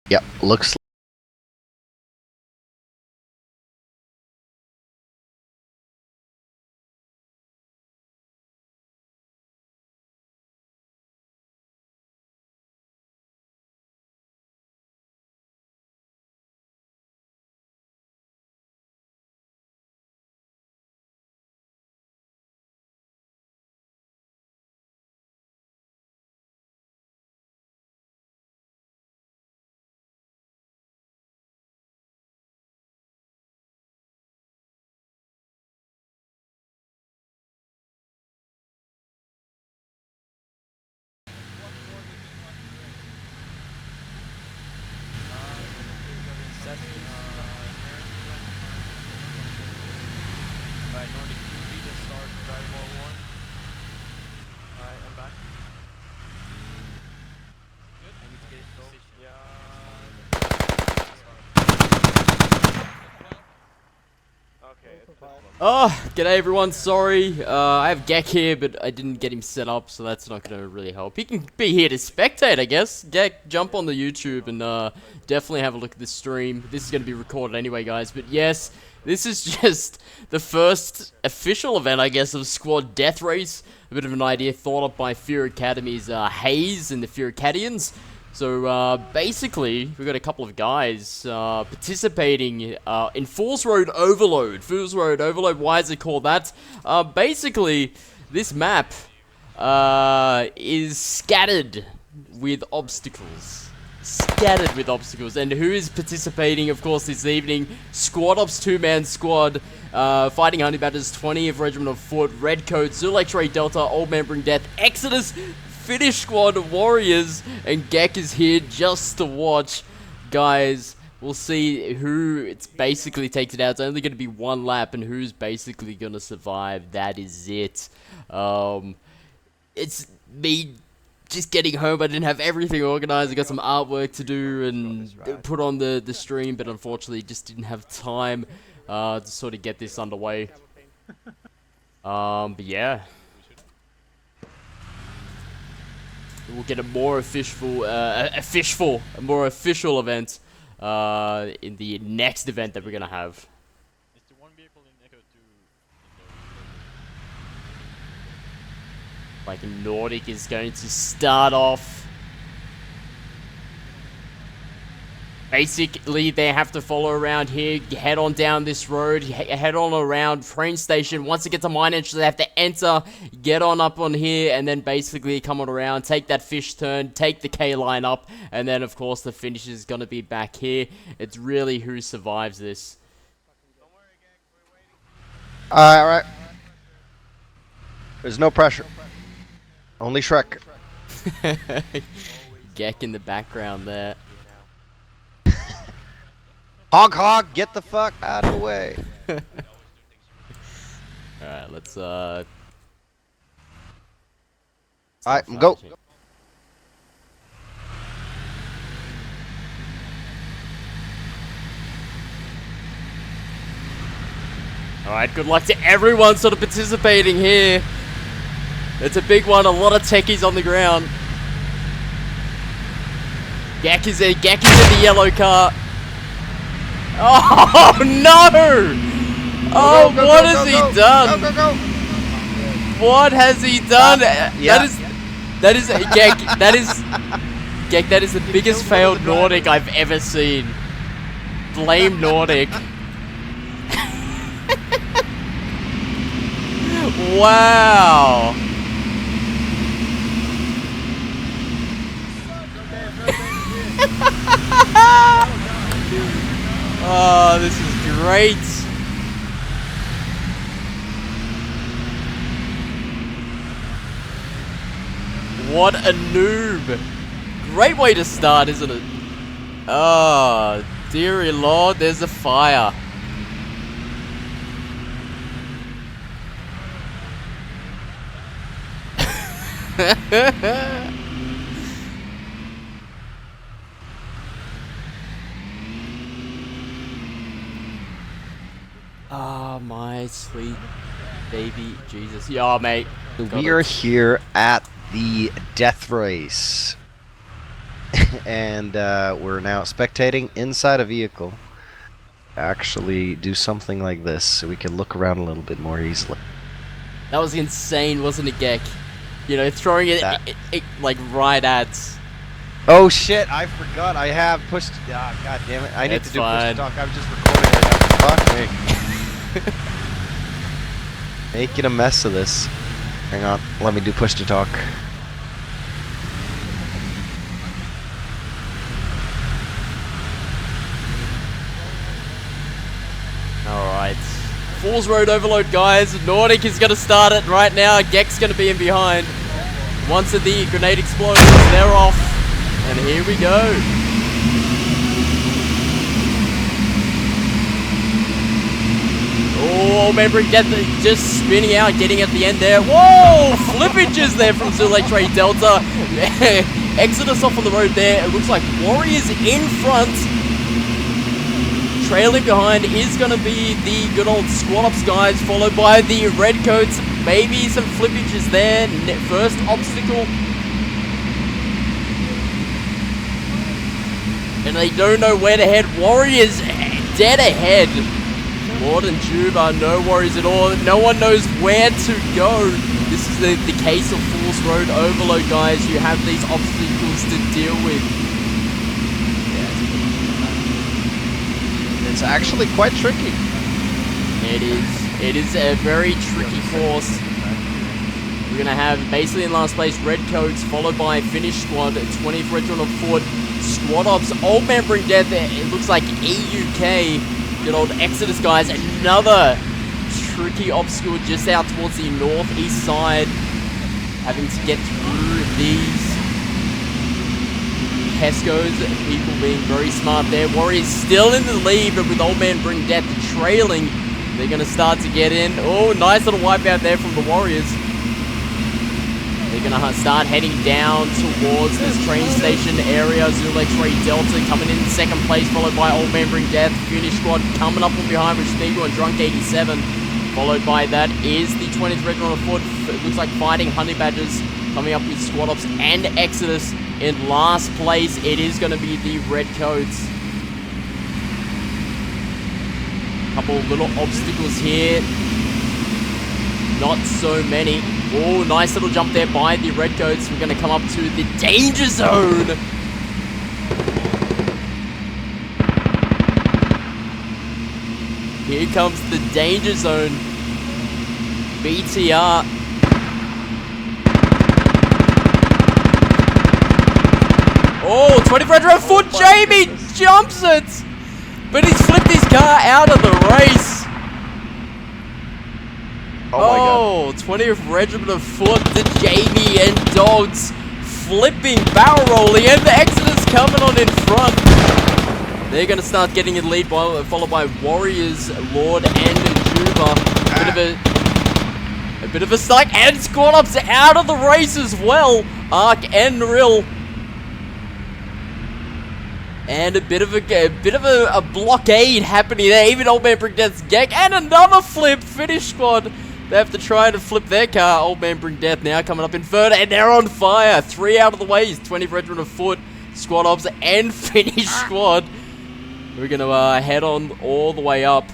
Yep, looks. Alright, Nordic, can you read the start drive wall 1? Alright, I'm back. Good. I need to get it go. Yeah. Okay, it's Oh, g'day everyone, sorry. I have Gek here, but I didn't get him set up, so that's not gonna really help. He can be here to spectate, I guess. Gek, jump on the YouTube and definitely have a look at the stream. This is gonna be recorded anyway, guys, but yes, this is just the first official event, I guess, of Squad Death Race. A bit of an idea thought up by Fear Academy's Haze and the Fear Acadians. So, basically, we've got a couple of guys, participating, in Fool's Road Overload. Fool's Road Overload, why is it called that? Basically, this map, is scattered with obstacles. Scattered with obstacles. And who is participating, of course, this evening? Squad Ops 2-man squad, fighting Honey Badgers, 20th Regiment of Foot, Redcoat, Zulu X-Ray Delta, Old Man Bring Death, Exodus, Finnish Squad Warriors, and Gek is here just to watch. Guys, we'll see who it's basically takes it out. It's only going to be one lap, and who's basically going to survive. That is it. It's me just getting home. I didn't have everything organized. I got some artwork to do and put on the stream, but unfortunately just didn't have time to sort of get this underway. But yeah. We'll get a more official, a more official event in the next event that we're gonna have. Is the one vehicle in Echo 2 Like Nordic is going to start off. Basically, they have to follow around here, head on down this road, head on around train station. Once it gets to mine entrance, they have to enter, get on up on here, and then basically come on around, take that fish turn, take the K line up, and then of course the finish is going to be back here. It's really who survives this. Alright. There's no pressure. Only Shrek. Gek in the background there. Hog, get the fuck out of the way. Alright, let's Alright, go. Alright, good luck to everyone sort of participating here. It's a big one, a lot of techies on the ground. Gek is in the yellow car. Oh no! Oh, what has he done? Go. What has he done? Yeah. That is Gek. That is the biggest failed Nordic I've ever seen. Blame Nordic. Wow. Oh, this is great. What a noob. Great way to start, isn't it? Oh, dearie lord, there's a fire. Oh, my sweet baby Jesus. Yeah, mate. We are here at the death race. and we're now spectating inside a vehicle. Actually do something like this so we can look around a little bit more easily. That was insane, wasn't it, Gek? You know, throwing it like right at... Oh shit, I forgot I have pushed... Ah, god damn it. I need It's to do fine. push to talk. I'm just recording right now. Fuck me. Making a mess of this. Hang on, let me do push to talk. Alright. Fool's Road Overload, guys. Nordic is going to start it right now. Gek's going to be in behind. Once the grenade explodes, they're off. And here we go. Oh, remembering Death just spinning out, getting at the end there. Whoa! Flippages there from Zulek Trade Delta. Exodus off on the road there. It looks like Warriors in front. Trailing behind is going to be the good old Squad Ops guys, followed by the Redcoats. Maybe some flippages there. First obstacle. And they don't know where to head. Warriors dead ahead. Lord and Juba, no worries at all. No one knows where to go. This is the case of Fool's Road Overload, guys. You have these obstacles to deal with. It's actually quite tricky. It is. It is a very tricky course. We're going to have, basically in last place, Redcoats, followed by Finnish Squad, 20th Regiment of Foot, Squad Ops, Old Man Bring Death, it looks like EUK, good old Exodus guys, another tricky obstacle just out towards the northeast side, having to get through these Pescos, people being very smart there. Warriors still in the lead, but with Old Man Bring Death trailing, they're going to start to get in. Oh, nice little wipeout there from the Warriors. They're going to start heading down towards this train station area. Zulek Ray Delta coming in second place, followed by Old Man Bring Death. Finnish Squad coming up from behind with Smeagol and Drunk 87. Followed by that is the 20th Regiment of Foot. It looks like Fighting Honey Badgers coming up with Squad Ops and Exodus. In last place, it is going to be the Redcoats. Couple little obstacles here. Not so many. Oh, nice little jump there by the Redcoats. We're going to come up to the danger zone. Here comes the danger zone. BTR. Oh, 20 Regiment of Foot. Jamie jumps it. But he's flipped his car out of the race. Oh, 20th Regiment of Foot, the Jamie and Dogs flipping, barrel rolling, and the Exodus coming on in front. They're going to start getting in lead, followed by Warriors, Lord, and Juba. A bit of a strike, and Squad Ops out of the race as well. Ark and Rill. And a bit of a blockade happening there. Even Old Man Bring Death's Gek, and another flip. Finnish Squad. They have to try to flip their car. Old Man Bring Death now coming up in third, and they're on fire. 3 out of the way is 20th Regiment of Foot, Squad Ops, and Finnish Squad. We're going to head on all the way up.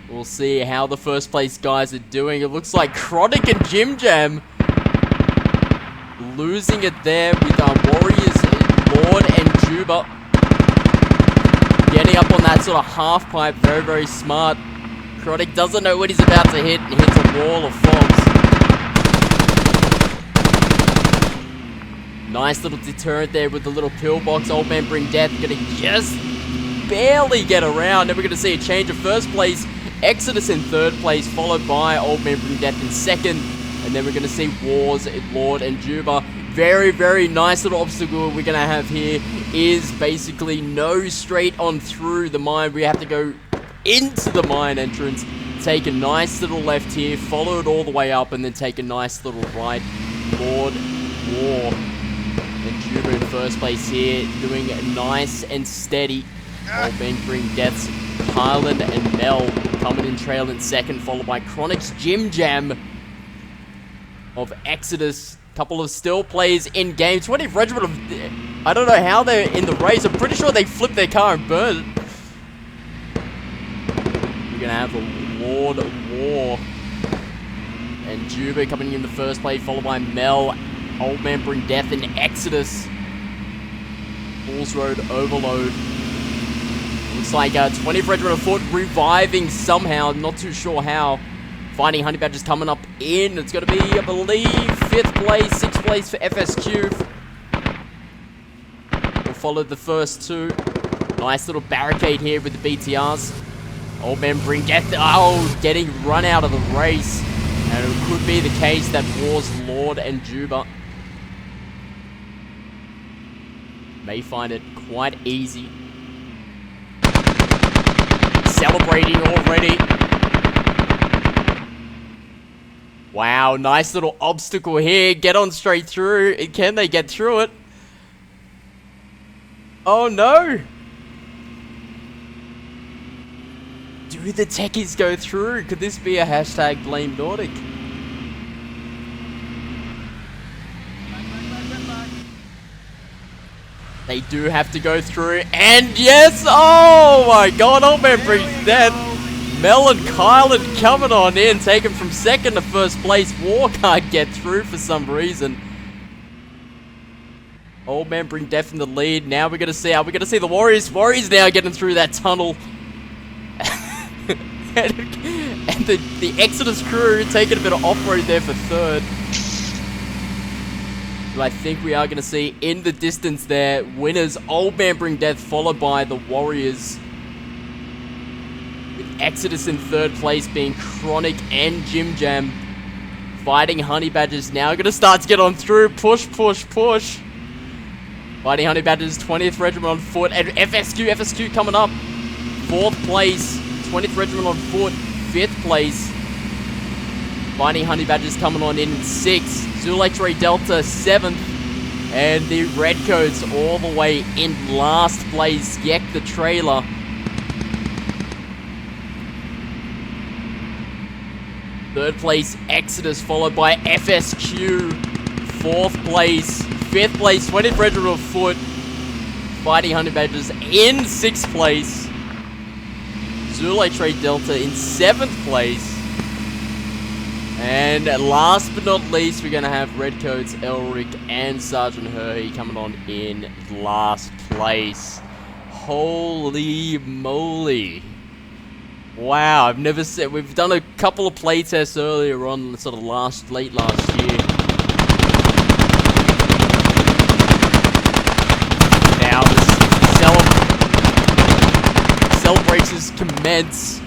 We'll see how the first place guys are doing. It looks like Chronic and Jim Jam losing it there with Warriors, Lord, and Juba. Getting up on that sort of half pipe, very, very smart. Chronic doesn't know what he's about to hit and hits a wall of fogs. Nice little deterrent there with the little pillbox. Old Man Bring Death gonna just barely get around. Then we're gonna see a change of first place. Exodus in third place, followed by Old Man Bring Death in second. And then we're gonna see Wars, Lord, and Juba. Very, very nice little obstacle we're gonna have here is basically no straight on through the mine. We have to go into the mine entrance, take a nice little left here, follow it all the way up, and then take a nice little right. Lord, War, and Juba in first place here, doing nice and steady. Old Man Bring Death's Highland and Mel coming in trail in second, followed by Chronic's Jim Jam of Exodus. Couple of still plays in game. 20th Regiment of I don't know how they're in the race. I'm pretty sure they flipped their car and burned it. We're gonna have the Lord of War and Juba coming in the first place, followed by Mel, Old Man Bring Death, and Exodus. Bulls Road Overload. Looks like 20th Regiment of Foot reviving somehow, not too sure how. Finding Honey Badgers coming up in. It's going to be, I believe, 5th place, 6th place for FSQ. We'll follow the first two. Nice little barricade here with the BTRs. Old Man Bring Death, getting run out of the race. And it could be the case that War's Lord and Juba may find it quite easy. Celebrating already. Wow, nice little obstacle here. Get on straight through. Can they get through it? Oh no! Do the techies go through? Could this be a hashtag blame Nordic? They do have to go through, and yes! Oh my god, Old Man Brings Death. Mel and Kylan coming on in, taken from 2nd to 1st place. War can't get through for some reason. Old Man Bring Death in the lead. Now we're gonna see the Warriors. Warriors now getting through that tunnel. and the Exodus crew taking a bit of off-road there for 3rd. I think we are going to see in the distance there, winners, Old Man Bring Death, followed by the Warriors. With Exodus in 3rd place being Chronic and Jim Jam. Fighting Honey Badgers now going to start to get on through. Push, push, push. Fighting Honey Badgers, 20th Regiment on foot. And FSQ coming up. 4th place, 20th Regiment on foot. 5th place. Fighting Honey Badgers coming on in 6th. Zulu X-Ray Delta 7th. And the Redcoats all the way in last place. Yek the trailer. Third place Exodus, followed by FSQ. 4th place. 5th place 20th Regiment of Foot. Fighting Honey Badgers in 6th place. Zulu X-Ray Delta in 7th place. And last but not least, we're going to have Redcoats, Elric, and Sergeant Herhey coming on in last place. Holy moly. Wow, I've never said... We've done a couple of play tests earlier on, sort of late last year. Now the celebrations commence.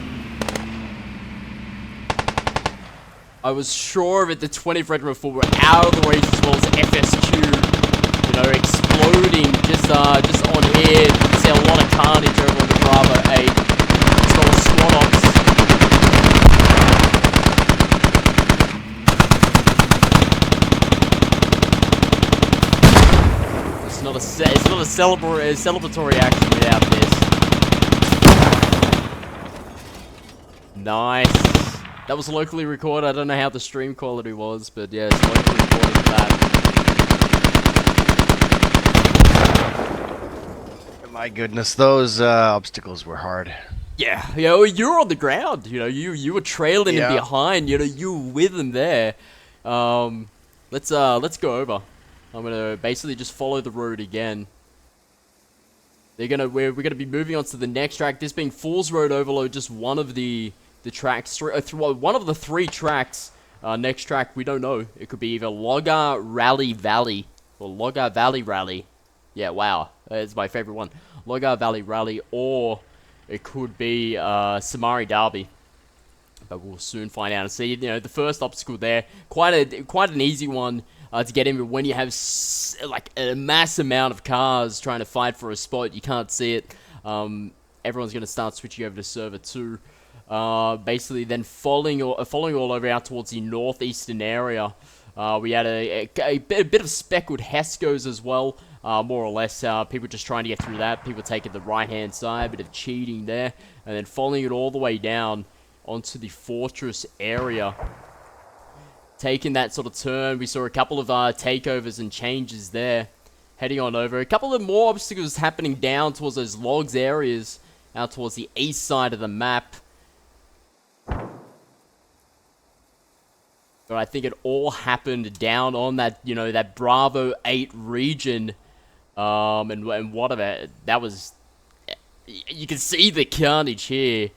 I was sure that the 20th Regiment of Foot were out of the race as well as FSQ, you know, exploding just on here. You can see a lot of carnage over on the Bravo 8. It's got a squad ops. It's not a celebratory action without this. Nice. That was locally recorded. I don't know how the stream quality was, but yeah, it's locally recorded that. My goodness, those obstacles were hard. Yeah, you know, you were on the ground. You know, you were trailing him behind. You know, you were with him there. Let's go over. I'm gonna basically just follow the road again. We're gonna be moving on to the next track. This being Fool's Road Overload, just one of the tracks, one of the 3 tracks. Next track, we don't know. It could be either Logar Rally Valley or Logar Valley Rally. Yeah, wow, it's my favorite one. Logar Valley Rally, or it could be Sumari Derby. But we'll soon find out and see. You know, the first obstacle there, quite an easy one to get in. But when you have like a mass amount of cars trying to fight for a spot, you can't see it. Everyone's gonna start switching over to server 2. Basically then following all over out towards the northeastern area. We had a bit of speckled Hescos as well, more or less. People just trying to get through that. People taking the right-hand side, bit of cheating there. And then following it all the way down onto the fortress area. Taking that sort of turn, we saw a couple of takeovers and changes there. heading on over. A couple of more obstacles happening down towards those logs areas, out towards the east side of the map. But I think it all happened down on that, you know, that Bravo 8 region. And what of it, that was, you can see the carnage here.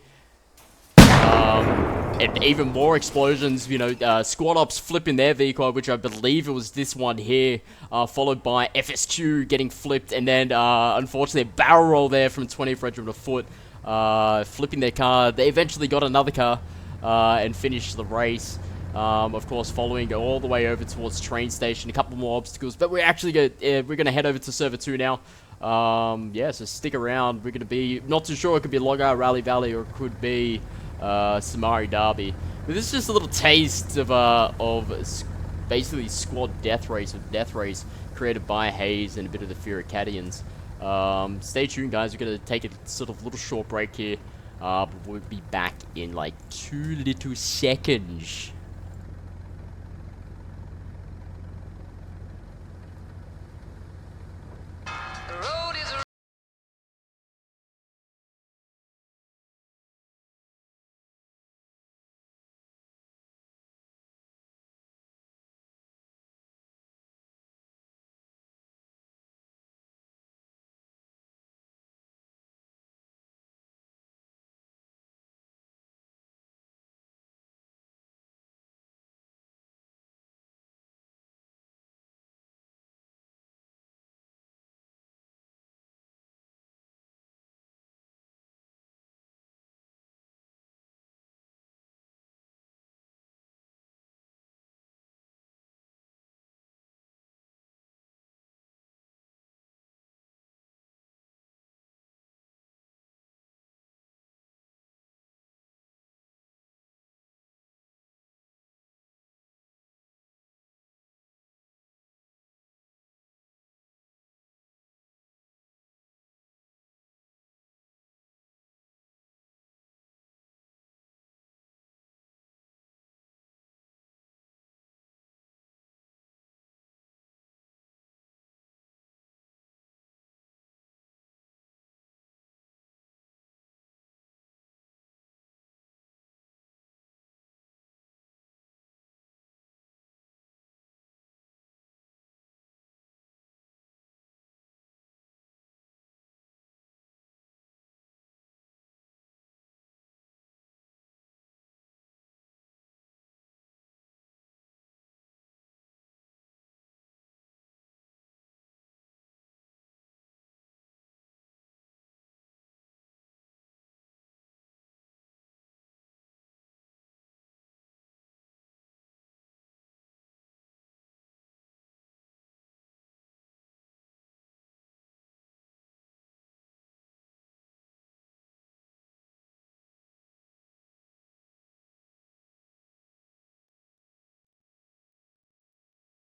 And even more explosions, you know, squad ops flipping their vehicle, which I believe it was this one here, followed by FSQ getting flipped, and then, unfortunately, a barrel roll there from 20th Regiment of Foot, flipping their car. They eventually got another car, and finished the race. Of course, following all the way over towards train station, a couple more obstacles, but we're actually we're gonna head over to server 2 now. Yeah, so stick around. We're gonna be, not too sure, it could be Logar, Rally Valley, or it could be Sumari Derby. But this is just a little taste of basically squad death race, created by Haze and a bit of the Furicadians. Stay tuned, guys. We're gonna take a sort of little short break here, but we'll be back in like 2 little seconds.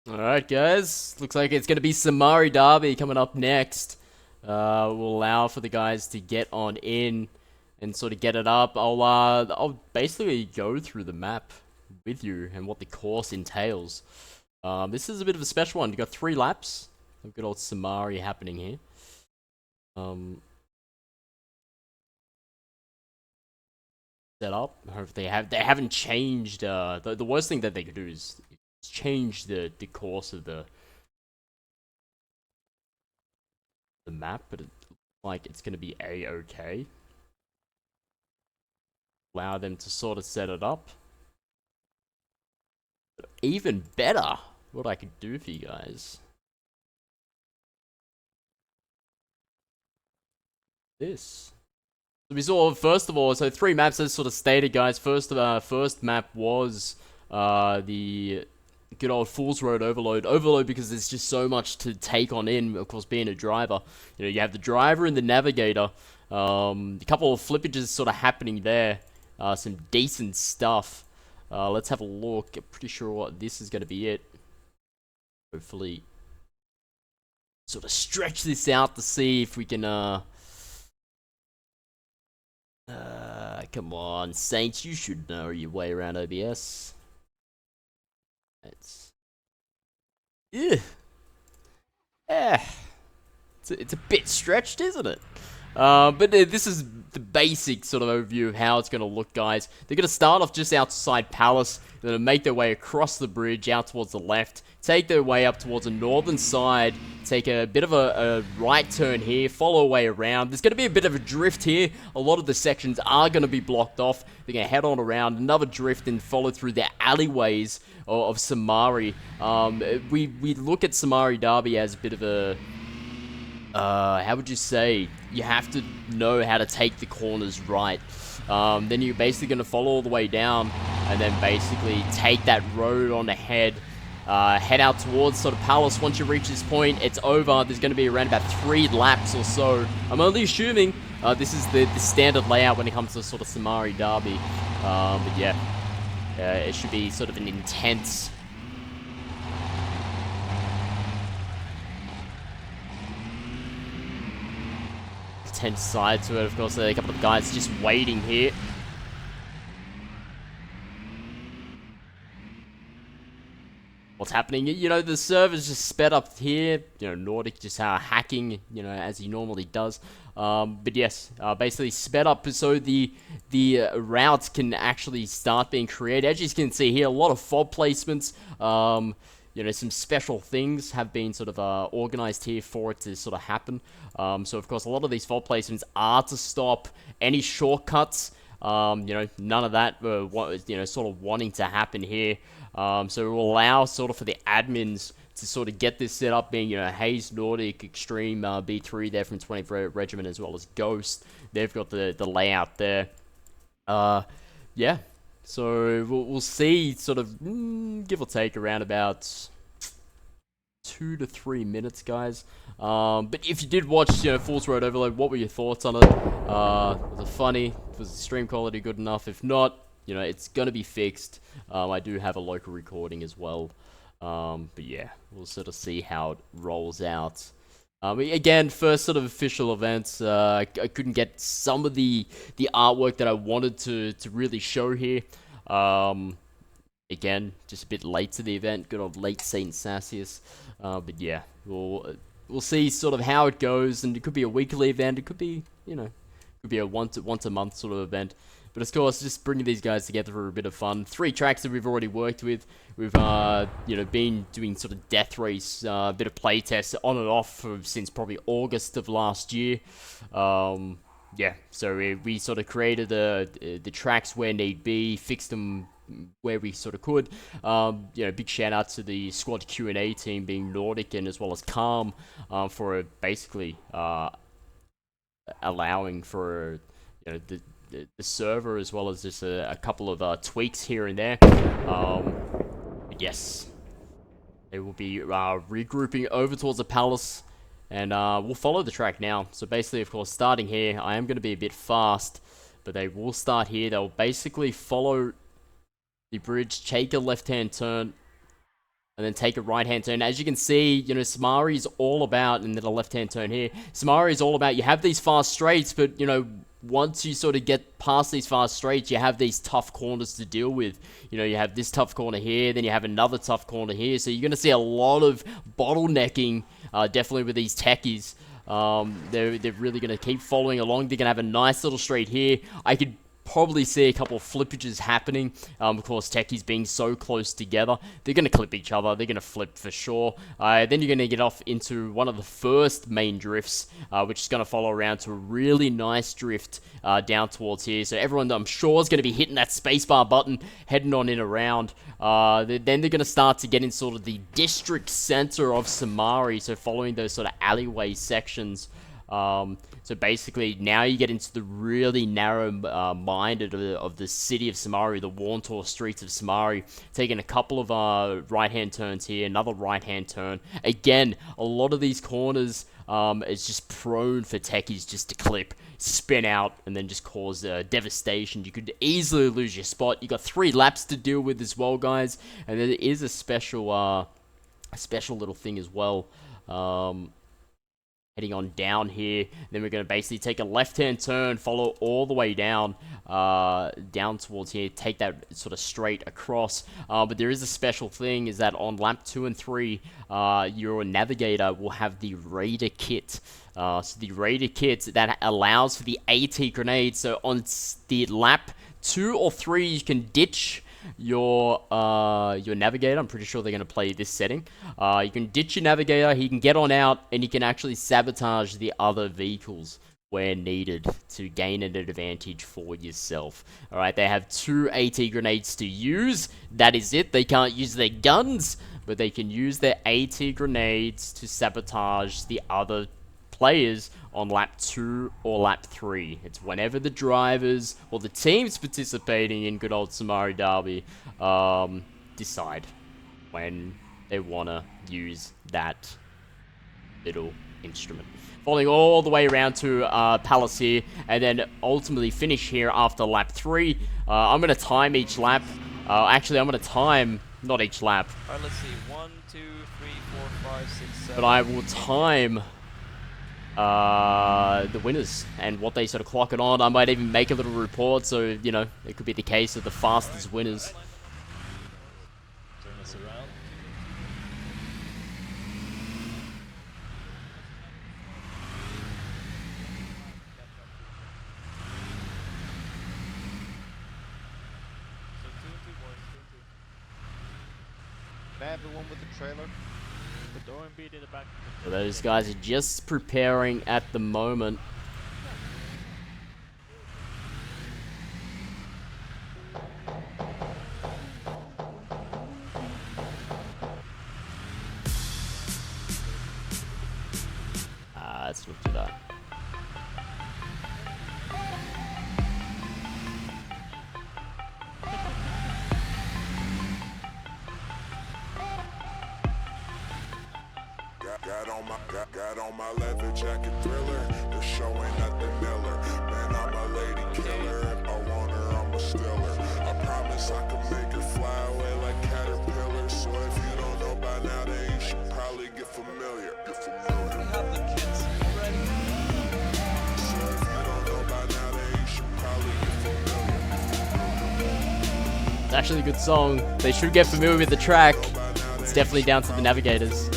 Alright, guys. Looks like it's going to be Sumari Derby coming up next. We'll allow for the guys to get on in and sort of get it up. I'll basically go through the map with you and what the course entails. This is a bit of a special one. You've got 3 laps of good old Sumari happening here. Set up. Hopefully they haven't changed. The worst thing that they could do is change the course of the map, but it looks like it's going to be a-okay. Allow them to sort of set it up. But even better, what I could do for you guys. This. So we saw, first of all, so 3 maps as sort of stated, guys. First map was the good old Fool's Road Overload. Overload because there's just so much to take on in, of course, being a driver. You know, you have the driver and the navigator. A couple of flippages sort of happening there. Some decent stuff. Let's have a look. I'm pretty sure this is going to be it. Hopefully, sort of stretch this out to see if we can, come on, Saints, you should know your way around OBS. It's... Yeah. it's a bit stretched, isn't it? But this is the basic sort of overview of how it's going to look, guys. They're going to start off just outside Palace. They're going to make their way across the bridge out towards the left, take their way up towards the northern side, take a bit of a right turn here, follow a way around. There's going to be a bit of a drift here. A lot of the sections are going to be blocked off. They're going to head on around, another drift, and follow through the alleyways of Sumari. We look at Sumari Derby as a bit of a... how would you say? You have to know how to take the corners right. Then you're basically going to follow all the way down and then basically take that road on ahead. Head out towards sort of Palace. Once you reach this point, it's over. There's going to be around about 3 laps or so. I'm only assuming this is the standard layout when it comes to sort of Sumari Derby. But yeah, it should be sort of an intense side to it. Of course, there are a couple of guys just waiting here. What's happening? You know, the server's just sped up here. You know, Nordic just hacking, you know, as he normally does. But yes, basically sped up so the routes can actually start being created. As you can see here, a lot of fob placements. You know, some special things have been sort of organized here for it to sort of happen. So, of course, a lot of these fault placements are to stop any shortcuts. You know, none of that, you know, sort of wanting to happen here. So it will allow sort of for the admins to sort of get this set up, being, you know, Haze, Nordic, Extreme, B3 there from 20th Regiment, as well as Ghost. They've got the layout there. Yeah. So we'll see sort of, give or take, around about 2 to 3 minutes, guys. But if you did watch, you know, Force Road Overload, what were your thoughts on it? Was it funny? Was the stream quality good enough? If not, you know, it's going to be fixed. I do have a local recording as well. But yeah, we'll sort of see how it rolls out. Again, first sort of official events, I couldn't get some of the artwork that I wanted to really show here. Again, just a bit late to the event, good old late Saint Sasius. But yeah, we'll see sort of how it goes, and it could be a weekly event, it could be, you know, could be a once a month sort of event. But of course, just bringing these guys together for a bit of fun. 3 tracks that we've already worked with. We've, you know, been doing sort of death race, a bit of playtest on and off since probably August of last year. Yeah, so we sort of created the tracks where need be, fixed them where we sort of could. You know, big shout out to the squad Q&A team, being Nordic and as well as Calm, for basically allowing for, you know, the server, as well as just a couple of tweaks here and there. But yes, they will be regrouping over towards the Palace, and we'll follow the track now. So basically, of course, starting here, I am going to be a bit fast, but they will start here. They'll basically follow the bridge, take a left-hand turn, and then take a right-hand turn. As you can see, you know, Sumari is all about, and then a left-hand turn here. Sumari is all about, you have these fast straights, but, you know, once you sort of get past these fast straights, you have these tough corners to deal with. You know, you have this tough corner here, then you have another tough corner here. So you're going to see a lot of bottlenecking, definitely with these techies. They're really going to keep following along. They're going to have a nice little straight here. I could probably see a couple of flippages happening. Of course, techies being so close together, they're going to clip each other. They're going to flip for sure. Then you're going to get off into one of the first main drifts, which is going to follow around to a really nice drift down towards here. So everyone, I'm sure, is going to be hitting that spacebar button, heading on in around. Then they're going to start to get in sort of the district center of Sumari, so following those sort of alleyway sections. So basically, now you get into the really narrow mind of the city of Sumari, the Warntor streets of Sumari, taking a couple of right-hand turns here, another right-hand turn. Again, a lot of these corners is just prone for techies just to clip, spin out, and then just cause devastation. You could easily lose your spot. You got 3 laps to deal with as well, guys, and there is a special little thing as well. heading on down here. Then we're going to basically take a left-hand turn, follow all the way down, down towards here, take that sort of straight across. But there is a special thing, is that on lap 2 and 3, your navigator will have the Raider kit. So the Raider kit that allows for the AT grenades. So on the lap 2 or 3, you can ditch your navigator. I'm pretty sure they're going to play this setting. You can ditch your navigator, he can get on out, and you can actually sabotage the other vehicles where needed to gain an advantage for yourself. Alright, they have 2 AT grenades to use. That is it. They can't use their guns, but they can use their AT grenades to sabotage the other players on lap 2 or lap 3. It's whenever the drivers or the teams participating in good old Sumari Derby decide when they want to use that little instrument. Following all the way around to Palace here, and then ultimately finish here after lap 3. I'm going to time each lap. Actually, I'm going to time not each lap. Alright, let's see. 1, 2, 3, 4, 5, 6, 7. But I will time the winners and what they sort of clock it on. I might even make a little report, so you know it could be the case of the fastest winners. Turn us around. So 2 and 2 boys, 2 and 2. Can I have the one with the trailer? The door and beat in the back. So those guys are just preparing at the moment. Let's look to that. Got on my leather jacket thriller. The show ain't nothing Miller. Man, I'm a lady killer. If I want her, I'm a stealer. I promise I can make her fly away like caterpillar. So if you don't know by now, then you should probably get familiar. We have the kids ready. So if you don't know by now, then you should probably get familiar. It's actually a good song. They should get familiar with the track. It's definitely down to the navigators.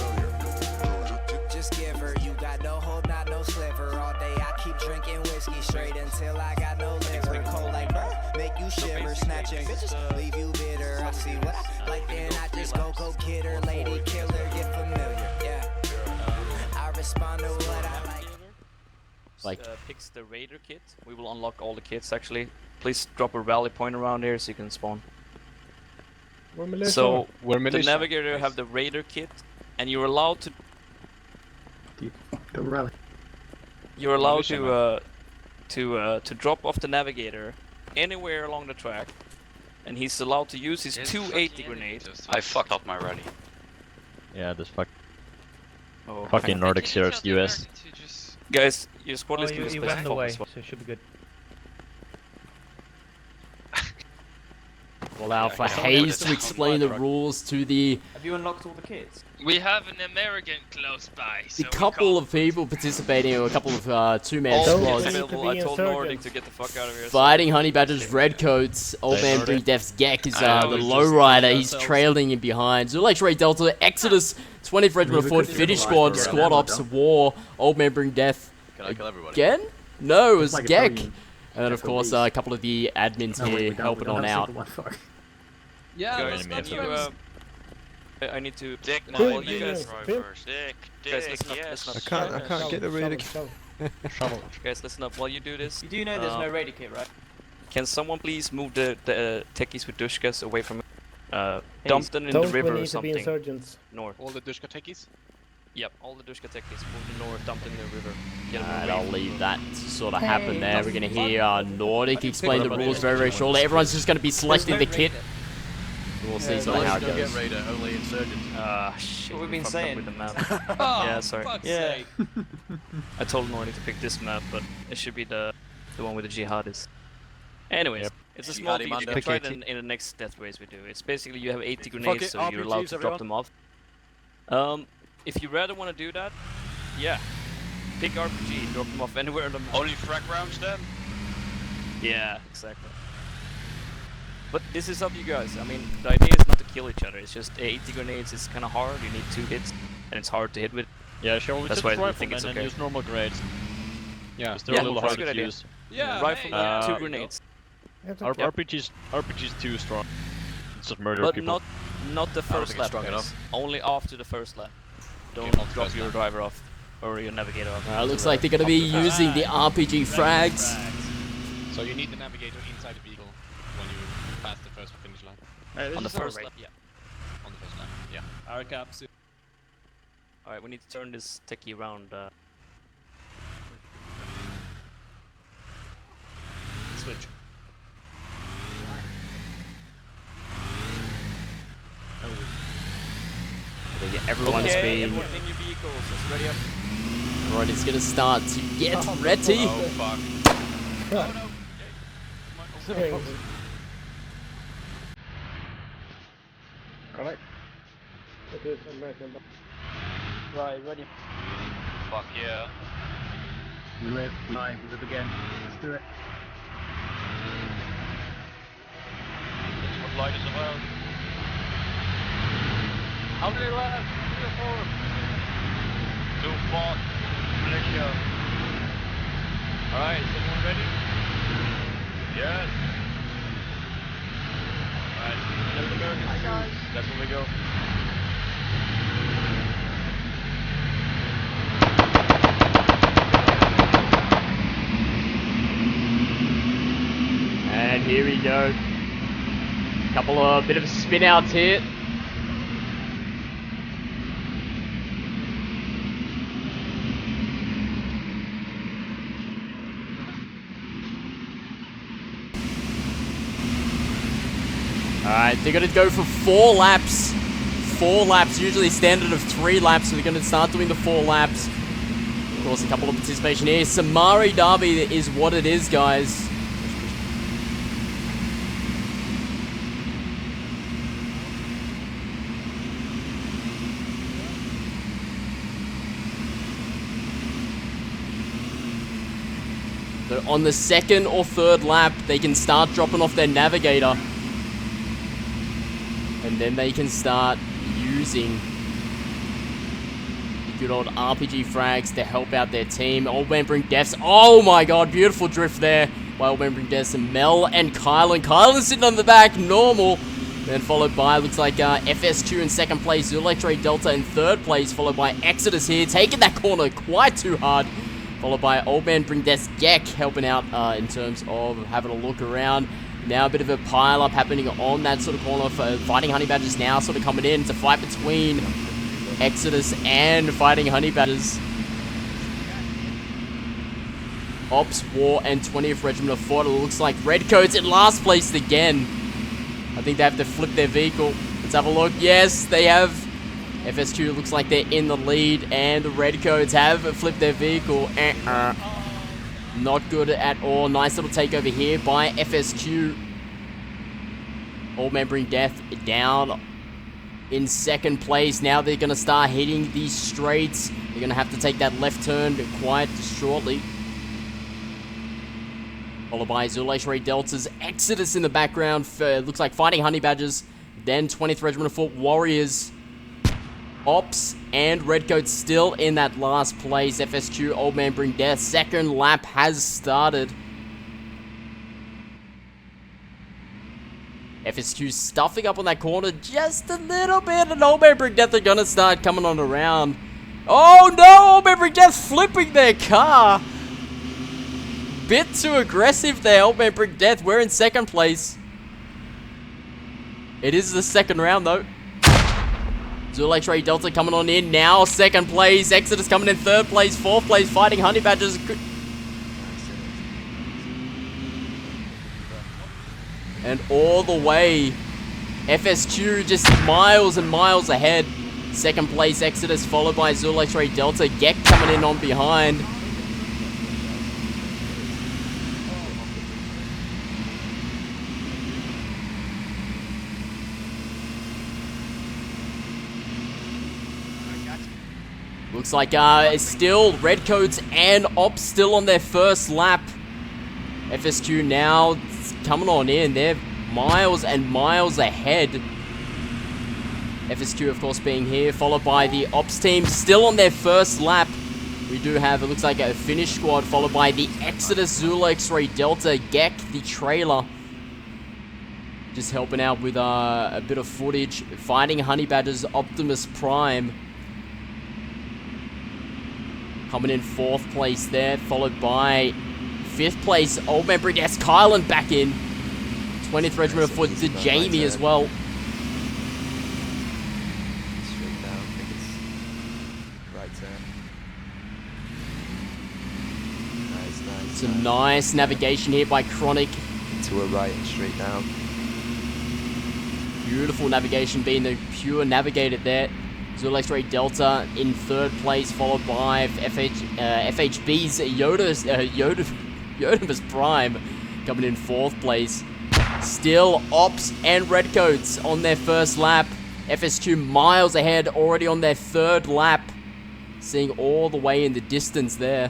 Until I got no liver, cold like make you shiver, snatching bitches, leave you bitter. I see what I like, then I just go get her, lady killer, get familiar. Yeah, I respond to what I like. Picks the Raider kit. We will unlock all the kits actually. Please drop a rally point around here so you can spawn. So the navigator have the Raider kit, and you're allowed to. Don't rally. You're allowed to drop off the navigator anywhere along the track, and he's allowed to use his 280 grenades. I fucked up my rally. Yeah, this fucking Okay. Nordic here, US. Guys, your squad list is you went away, so it should be good. We'll allow for Haze to explain the rules to the Have you unlocked all the kits? We have an American close by. So couple of people participating, or a couple of two-man All squads. kits available. I told Nordic to get the fuck out of here. Fighting Honey Badger's Redcoats. Old Man Bring Death's Gek is the lowrider. He's trailing in behind. Zulek's Ray Delta, Exodus, 20th Regiment Foot, Finish Squad, Squad Ops, War, Old Man Bring Death. Can I kill everybody? Again? No, it was Like a Gek. bogey. And then of course a couple of the admins here helping on out. Yeah, Guys, let's can go you, I need to. Dick, Well, you guys, Dick, guys, listen up, yes. listen up. I can't get the Raider. Guys, listen up. While you do this, You do know there's no Raider kit, right? can someone please move the techies with dushkas away from dump them in the river or something. North. All the Dushka techies? Yep, all the dushka techies move to north, dump them in the river. Get them Alright, away I'll from leave the- that to sort of happen there. We're gonna hear Nordic explain the rules very, very shortly. Everyone's just gonna be selecting the kit. We'll see sort of how it Don't get goes. Raider, only Insurgent. Shit. What we've we been fucked up saying. with the map. Oh, Yeah, sorry. fuck's Yeah. sake. I told Nordic to pick this map, but it should be the one with the jihadists. Anyways, it's a small Jihadi thing. You Manda. can try it in the next death race we do. It's basically you have 80 grenades, it, so you're allowed RPGs, to drop them off. If you rather want to do that, yeah, pick RPG, drop them off anywhere on the map. Only frag rounds then? Yeah, exactly. But this is up to you guys. I mean, the idea is not to kill each other. It's just 80 grenades is kind of hard. You need 2 hits, and it's hard to hit with. Yeah, sure. We That's just why I rifle think it's then okay. and use normal grades. Yeah. Because they're Yeah, a little that's a harder good to idea. use. Yeah, Rifle hey, and 2 there you go. grenades. RPG's too strong. It's just murder But people. not the don't first think it's lap, strong guys. enough. Only after the first lap. Don't not the drop first your lap. driver off or your navigator off. Looks like they're gonna be using the RPG frags. So you need the navigator inside the vehicle when you pass the first finish line. On the first lap, yeah. On the first lap, yeah. Our caps. Alright, we need to turn this techie around. Switch. Everyone's Okay, been everyone in your vehicles, let's ready up. right. It's gonna start to get ready. Oh fuck. Oh no. Right, ready. Fuck yeah. We live again. Let's do it. What light is around? How many laps? 3 or 4? 2 fought. Malaysia. Alright, is everyone ready? Yes. Alright, Hi guys. That's where we go. And here we go. Couple of bit of spin outs here. Alright, they're gonna go for 4 laps. 4 laps, usually standard of 3 laps, so they're gonna start doing the 4 laps. Of course, a couple of participation here. Sumari Derby is what it is, guys. So on the 2nd or 3rd lap, they can start dropping off their navigator. And then they can start using the good old RPG frags to help out their team. Old Man Bring Deaths. Oh my god, beautiful drift there by Old Man Bring Deaths and Mel and Kylan. Kylan sitting on the back, normal. Then followed by, looks like FS2 in 2nd place, Zulek Delta in 3rd place, followed by Exodus here, taking that corner quite too hard. Followed by Old Man Bring Death's Gek helping out in terms of having a look around. Now a bit of a pile-up happening on that sort of corner for Fighting Honey Badgers now sort of coming in. It's a fight between Exodus and Fighting Honey Badgers. Ops, War, and 20th Regiment of Fort. It looks like Redcoats in last place again. I think they have to flip their vehicle. Let's have a look. Yes, they have. FS2 looks like they're in the lead, and the Redcoats have flipped their vehicle. Not good at all. Nice little takeover here by FSQ. Old Man Bring Death down in 2nd place. Now they're going to start hitting these straights. They're going to have to take that left turn quite shortly. Followed by Zulek Delta's Exodus in the background. Looks like Fighting Honey Badgers. Then 20th Regiment of Foot Warriors. Ops and Redcoats still in that last place. FSQ, Old Man Bring Death. 2nd lap has started. FSQ stuffing up on that corner just a little bit, and Old Man Bring Death are gonna start coming on around. Oh no! Old Man Bring Death flipping their car. Bit too aggressive there, Old Man Bring Death. We're in 2nd place. It is the 2nd round though. Zulek Delta coming on in now, 2nd place. Exodus coming in 3rd place, 4th place. Fighting Honey Badgers. And all the way, FSQ just miles and miles ahead. 2nd place, Exodus, followed by Zulek Delta. Gek coming in on behind. Looks like it's still Redcoats and Ops still on their first lap. FSQ now coming on in. They're miles and miles ahead. FSQ, of course, being here, followed by the Ops team still on their first lap. We do have, it looks like, a finish squad, followed by the Exodus, Zulu X-Ray Delta, Gek, the trailer. Just helping out with a bit of footage. Fighting Honey Badgers, Optimus Prime. Coming in 4th place there, followed by 5th place, Old Man Brigades, Kylan back in. 20th Regiment of Foot to Jamie as well. Straight down, I think it's right turn. Nice. Some nice navigation here by Chronic. To a right and straight down. Beautiful navigation, being the pure navigator there. Zulu X-Ray Delta in 3rd place, followed by FHB's Yodamus Prime coming in 4th place. Still Ops and Redcoats on their first lap. FSQ miles ahead, already on their 3rd lap. Seeing all the way in the distance there.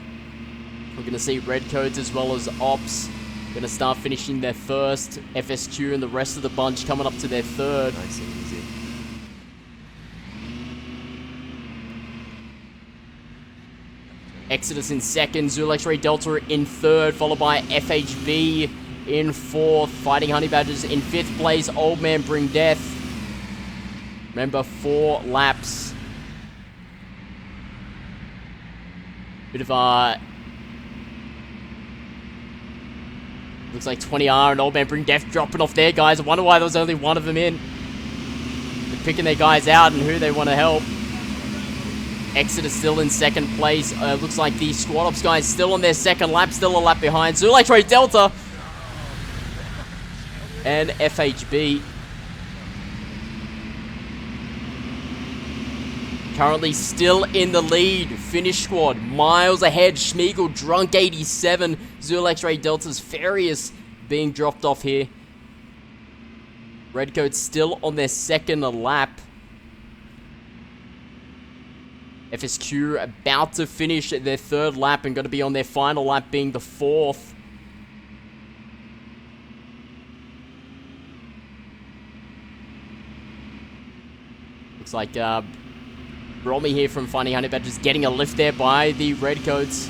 We're going to see Redcoats as well as Ops going to start finishing their first. FSQ and the rest of the bunch coming up to their 3rd. Nice and easy. Exodus in 2nd, Zulu X-Ray Delta in 3rd, followed by FHB in 4th, Fighting Honey Badgers in 5th place, Old Man Bring Death. Remember, 4 laps. Bit of a... Looks like 20R and Old Man Bring Death dropping off there, guys. I wonder why there was only one of them in. They're picking their guys out and who they want to help. Exodus still in 2nd place. Looks like the Squad Ops guys still on their 2nd lap, still a lap behind. Zulu X-Ray Delta and FHB. Currently still in the lead. Finish squad miles ahead. Schmeagol, Drunk 87. Zulu X-Ray Delta's Farius being dropped off here. Redcoats still on their 2nd lap. FSQ about to finish their 3rd lap and going to be on their final lap, being the 4th. Looks like Romy here from Finding Honey Badgers getting a lift there by the Redcoats.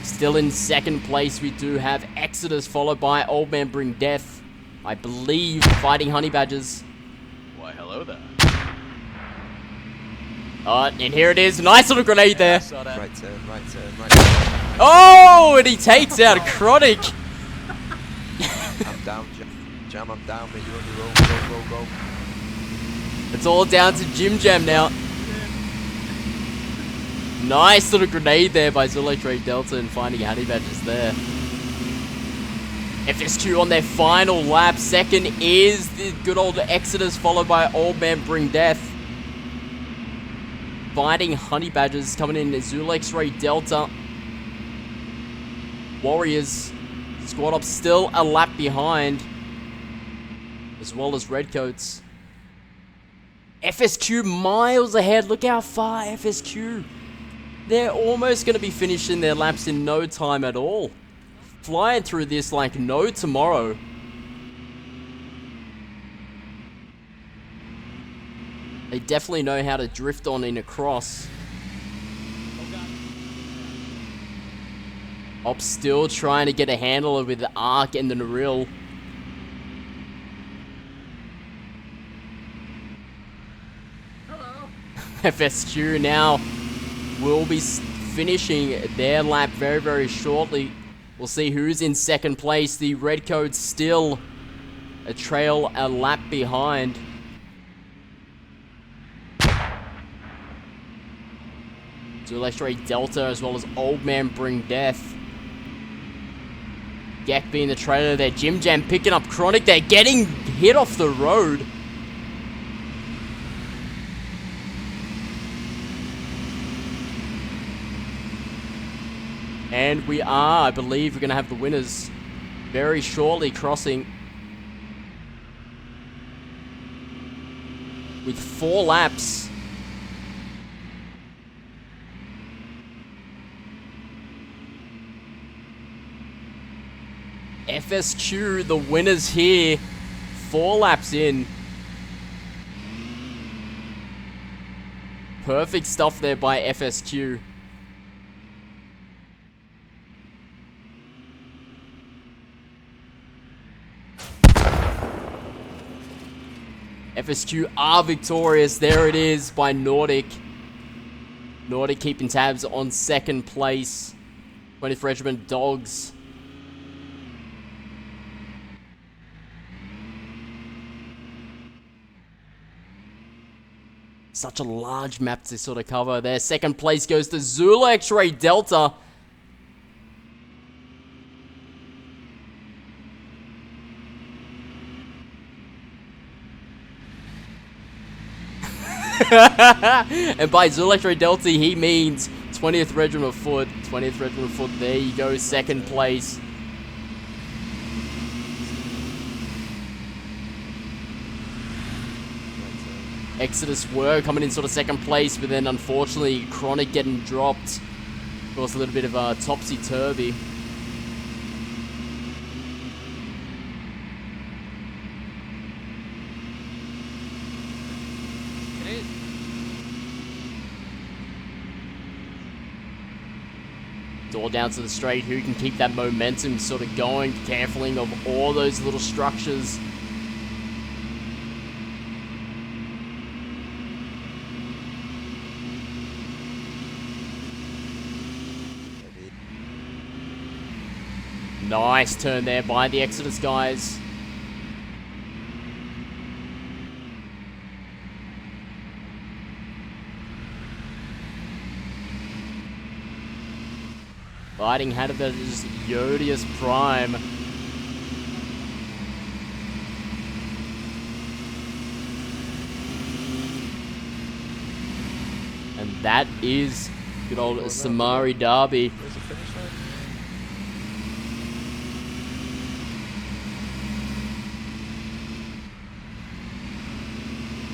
Still in 2nd place, we do have Exodus, followed by Old Man Bring Death. I believe Fighting Honey Badgers. Why, hello there. And here it is. Nice little grenade there. Right turn. Oh, and he takes out Chronic. I'm down, Jam, I'm down, mate. You're on your own. Go. It's all down to Jim Jam now. Nice little grenade there by Zulu X-Ray Delta and Finding Honey Badgers there. FSQ on their final lap. 2nd is the good old Exodus, followed by Old Man Bring Death. Fighting Honey Badgers coming in. Zulu X-Ray Delta. Warriors. Squad Ops still a lap behind. As well as Redcoats. FSQ miles ahead. Look how far FSQ. They're almost going to be finishing their laps in no time at all. Flying through this like no tomorrow. They definitely know how to drift on in across. Ops still trying to get a handle with the Arc and the Naril. FSQ now will be finishing their lap very, very shortly. We'll see who's in 2nd place. The Redcoats still a lap behind. Zulu X-Ray Delta as well as Old Man Bring Death. Gek being the trailer there. Jim Jam picking up Chronic. They're getting hit off the road. And we are, I believe, we're going to have the winners very shortly crossing. With 4 laps. FSQ, the winners here. 4 laps in. Perfect stuff there by FSQ. FSQ are victorious. There it is by Nordic. Nordic keeping tabs on 2nd place. 20th Regiment Dogs. Such a large map to sort of cover there. 2nd place goes to Zulu X-Ray Delta. And by Zulu X-Ray Delta, he means 20th Regiment of Foot. 20th Regiment of Foot, there you go, 2nd place. Exodus were coming in sort of 2nd place, but then unfortunately Chronic getting dropped. Of course, a little bit of topsy-turvy. It's all down to the straight. Who can keep that momentum sort of going? Carefuling of all those little structures. Nice turn there by the Exodus guys. Fighting out of that is Yodius Prime. And that is good old Sumari Derby.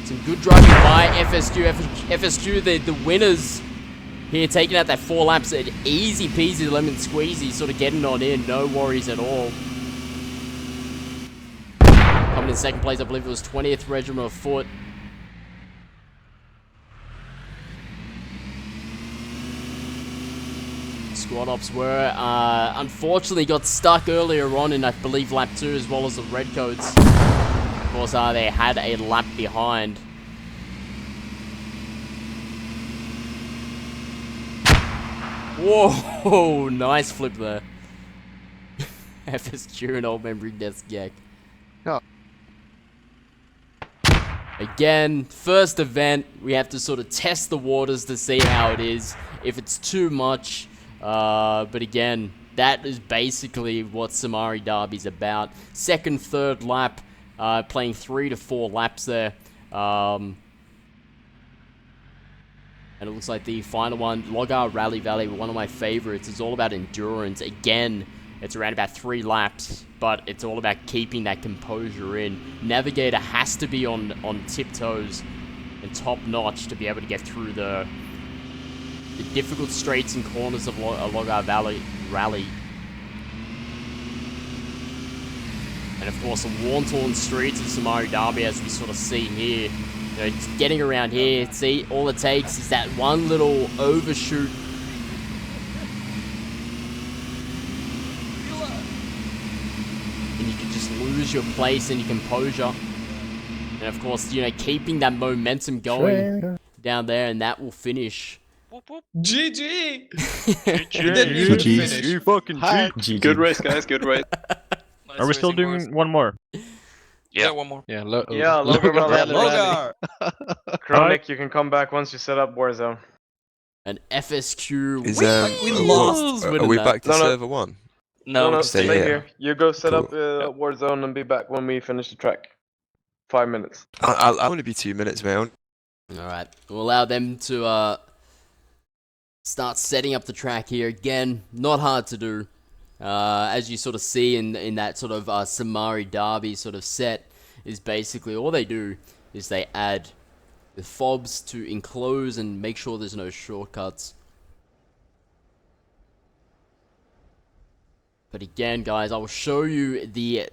Some good driving by FSQ. FSQ, the winners here, taking out that 4 laps at easy peasy lemon squeezy, sort of getting on in, no worries at all. Coming in 2nd place, I believe it was 20th Regiment of Foot. Squad ops were, unfortunately got stuck earlier on in, I believe, lap 2, as well as the Redcoats. Of course, they had a lap behind. Whoa, nice flip there. FSQ and old memory desk Gek. No. Again, first event, we have to sort of test the waters to see how it is, if it's too much. But again, that is basically what Sumari Derby's about. 2nd, 3rd lap, playing 3 to 4 laps there. And it looks like the final one, Logar Rally Valley, one of my favorites. It's all about endurance. Again, it's around about 3 laps, but it's all about keeping that composure in. Navigator has to be on tiptoes and top notch to be able to get through the difficult straights and corners of Logar Valley Rally. And of course, the worn-torn streets of Sumari Derby, as we sort of see here. You know, just getting around here, see, all it takes is that one little overshoot. And you can just lose your place and your composure. And of course, you know, keeping that momentum going down there, and that will finish. GG! GG. You fucking GG. Good race, guys. Good race. Are we still doing one more? Yeah, one more. Yeah, Logar! Chronic, you can come back once you set up Warzone. An FSQ. Is, we lost. Are we back to server 1? No, stay stay here. You go set up Warzone and be back when we finish the track. 5 minutes. I'll only be 2 minutes, man. Alright, we'll allow them to start setting up the track here. Again, not hard to do. As you sort of see in that sort of Sumari Derby sort of set, is basically all they do is they add the fobs to enclose and make sure there's no shortcuts. But again, guys, I will show you the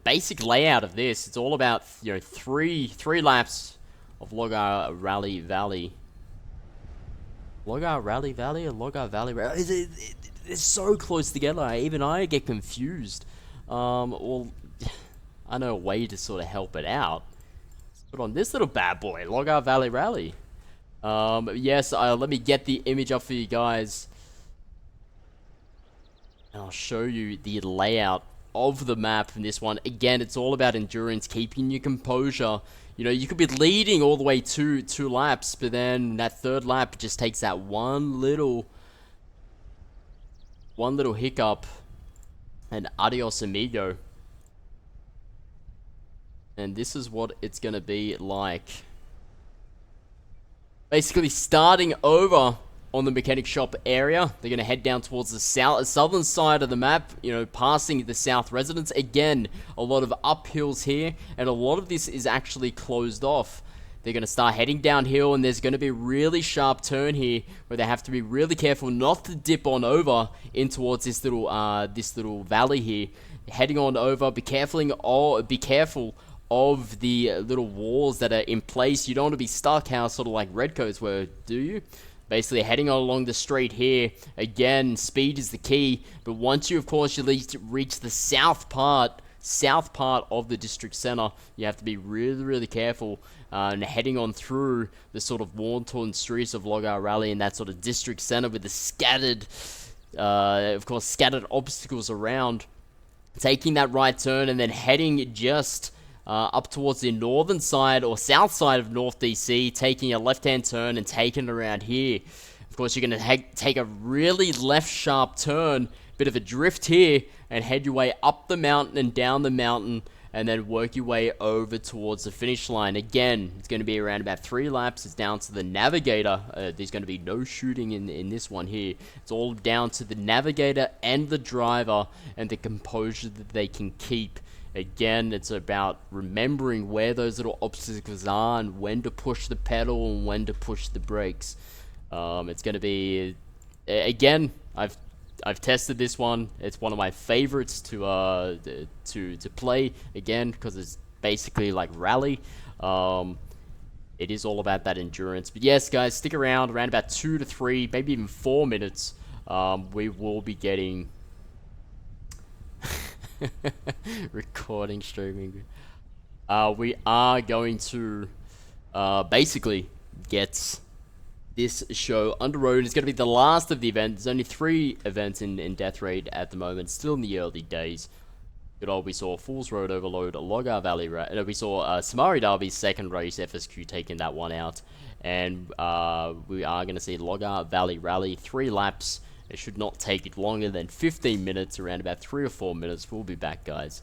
basic layout of this. It's all about, you know, three laps of Logar Rally Valley. Logar Rally Valley or Logar Valley Rally? They're so close together. Even I get confused. Well, I know a way to sort of help it out. Put on this little bad boy, Logar Valley Rally. Yes, let me get the image up for you guys. And I'll show you the layout of the map in this one. Again, it's all about endurance, keeping your composure. You know, you could be leading all the way two laps, but then that third lap just takes that one little hiccup, and adios amigo. And this is what it's gonna be like. Basically, starting over on the mechanic shop area, they're going to head down towards the southern side of the map, you know, passing the south residence. Again, a lot of uphills here, and a lot of this is actually closed off. They're going to start heading downhill, and there's going to be a really sharp turn here where they have to be really careful not to dip on over in towards this little valley here. Heading on over, be careful of the little walls that are in place. You don't want to be stuck how sort of like Redcoats were, do you? Basically heading along the street here. Again, speed is the key, but once you, of course, you reach the south part of the district center, you have to be really careful, and heading on through the sort of worn-torn streets of Logar Rally in that sort of district center with the scattered obstacles around. Taking that right turn and then heading just up towards the northern side or south side of North DC, taking a left-hand turn and taking it around here. Of course, you're going to take a really left sharp turn, bit of a drift here, and head your way up the mountain and down the mountain, and then work your way over towards the finish line. Again, it's going to be around about 3 laps. It's down to the navigator. There's going to be no shooting in this one here. It's all down to the navigator and the driver and the composure that they can keep. Again, it's about remembering where those little obstacles are and when to push the pedal and when to push the brakes. It's going to be, again, I've tested this one. It's one of my favorites to play again because it's basically like rally. It is all about that endurance. But yes, guys, stick around about 2 to 3, maybe even 4 minutes. We will be getting recording, streaming. We are going to basically get this show on the road. It's going to be the last of the event. There's only 3 events in Death Raid at the moment, still in the early days. Good old, we saw Fool's Road Overload, Logar Valley, we saw Sumari Derby's second race, FSQ taking that one out. And we are going to see Logar Valley Rally, 3 laps. It should not take longer than 15 minutes, around about 3 or 4 minutes. We'll be back, guys.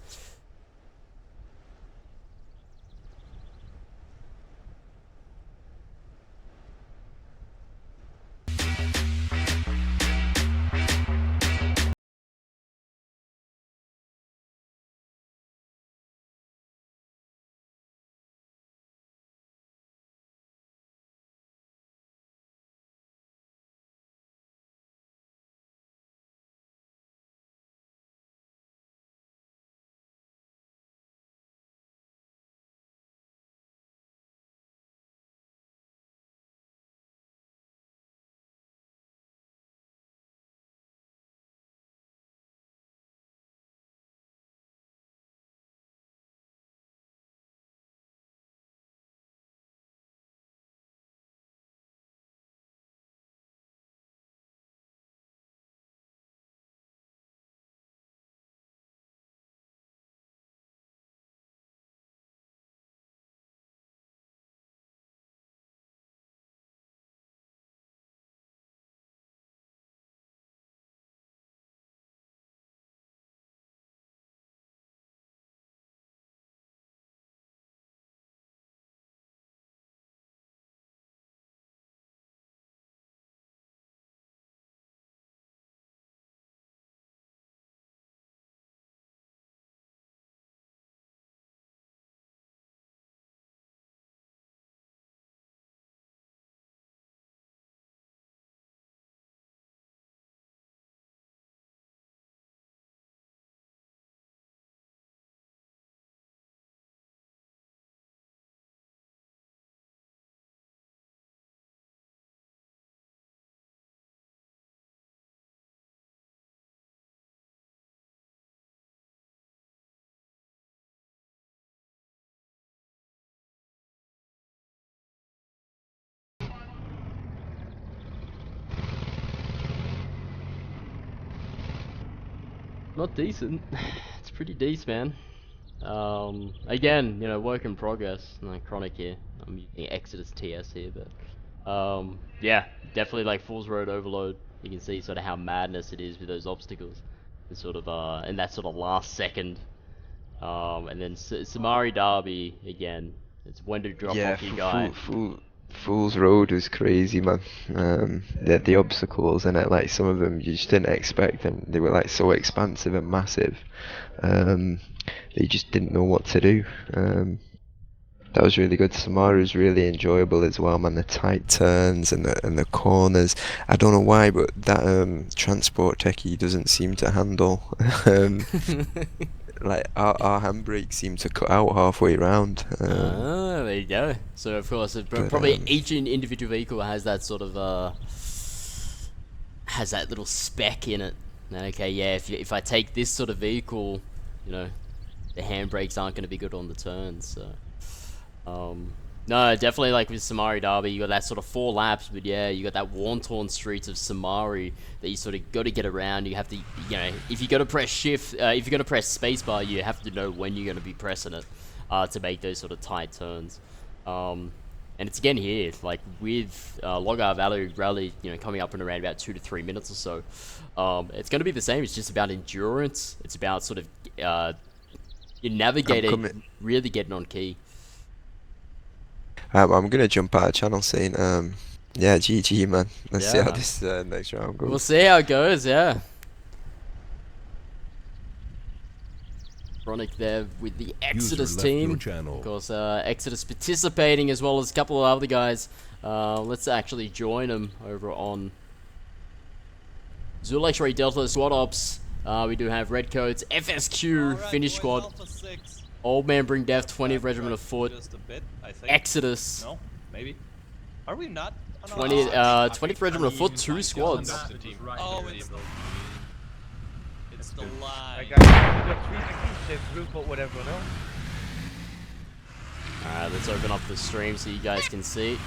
Not decent. It's pretty decent, man. Again, you know, work in progress. Like Chronic here. I'm using Exodus TS here, but yeah, definitely like Fool's Road Overload. You can see sort of how madness it is with those obstacles, and sort of in that sort of last second. And then Sumari Derby again. It's when to drop off your guy. Fool's Road was crazy, man. The obstacles and it, like some of them you just didn't expect, and they were like so expansive and massive. They just didn't know what to do. That was really good. Samara was really enjoyable as well, man. The tight turns and the corners. I don't know why, but that transport techie doesn't seem to handle. Like our handbrake seemed to cut out halfway around. There you go. So of course, probably each individual vehicle has that sort of has that little spec in it. Okay, yeah. If I take this sort of vehicle, you know, the handbrakes aren't going to be good on the turns. So, no, definitely like with Sumari Derby, you got that sort of 4 laps, but yeah, you got that worn-torn streets of Sumari that you sort of got to get around. You have to, you know, if you got to press shift, if you got to press spacebar, you have to know when you're going to be pressing it to make those sort of tight turns. And it's again here, like with Logar Valley Rally, you know, coming up in around about 2 to 3 minutes or so. It's going to be the same. It's just about endurance. It's about sort of you're navigating, really getting on key. I'm gonna jump out of channel saying, yeah, GG, man. Let's see how this next round goes. We'll see how it goes, yeah. Chronic there with the Exodus team. Of course, Exodus participating as well as a couple of other guys. Let's actually join them over on Zulu X-Ray Delta Squad Ops. We do have Redcoats, FSQ, Finish Squad. Old Man Bring Death, 20th Regiment of Foot. Exodus. No, maybe. Are we not? 20th Regiment of Foot, 2 squads. Oh, it's the line. I got 3 seconds to group up with everyone else. Alright, let's open up the stream so you guys can see.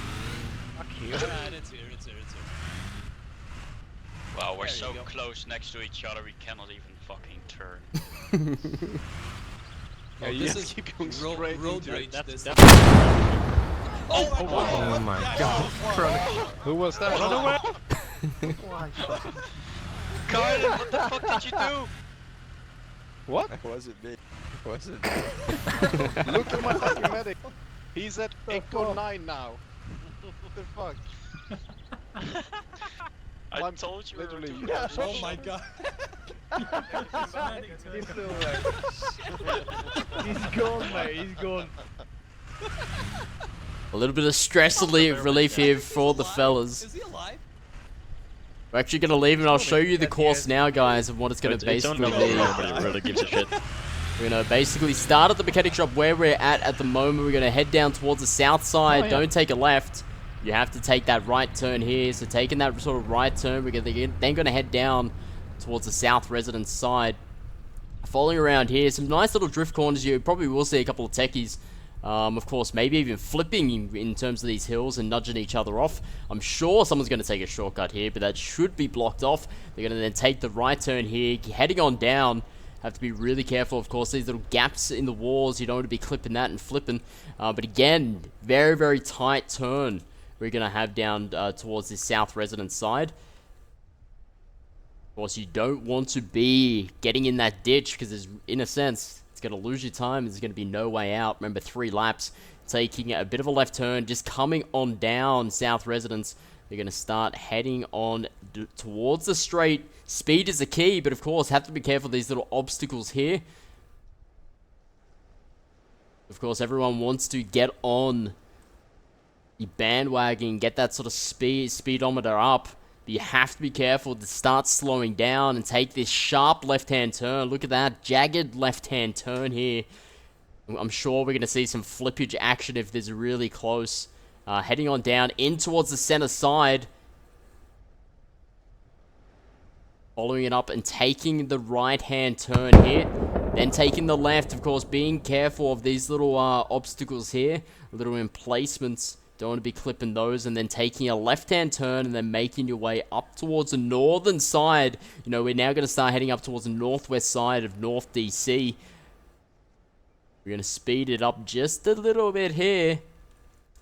Fuck you. It's here. Wow, we're so close next to each other, we cannot even fucking turn. Oh, this is road rage. Oh my god. Who was that? Run away! Kyle, what the fuck did you do? What? Was it me? Was it Look at my fucking medic. He's at Echo 9 now. What the fuck? I told you literally. Oh my god. He's gone, mate. He's gone. A little bit of stress relief here for the fellas. Is he alive? We're actually going to leave him. I'll show you the course now, guys, of what it's going to basically be. Nobody really gives a shit. We're going to basically start at the mechanic shop where we're at the moment. We're going to head down towards the south side. Don't take a left. You have to take that right turn here. So taking that sort of right turn, we're then going to head down towards the south residence side. Following around here, some nice little drift corners. You probably will see a couple of techies. Of course, maybe even flipping in terms of these hills and nudging each other off. I'm sure someone's going to take a shortcut here, but that should be blocked off. They're going to then take the right turn here, heading on down. Have to be really careful, of course, these little gaps in the walls. You don't want to be clipping that and flipping. But again, very, very tight turn we're going to have down towards this south residence side. Of course, you don't want to be getting in that ditch because, in a sense, it's going to lose your time. There's going to be no way out. Remember, 3 laps, taking a bit of a left turn, just coming on down south residence. They're going to start heading on towards the straight. Speed is the key, but of course, have to be careful of these little obstacles here. Of course, everyone wants to get on the bandwagon, get that sort of speedometer up. But you have to be careful to start slowing down and take this sharp left-hand turn. Look at that jagged left-hand turn here. I'm sure we're going to see some flippage action if there's really close. Heading on down in towards the center side. Following it up and taking the right-hand turn here. Then taking the left, of course, being careful of these little obstacles here. Little emplacements. Don't want to be clipping those and then taking a left-hand turn and then making your way up towards the northern side. You know, we're now going to start heading up towards the northwest side of North DC. We're going to speed it up just a little bit here.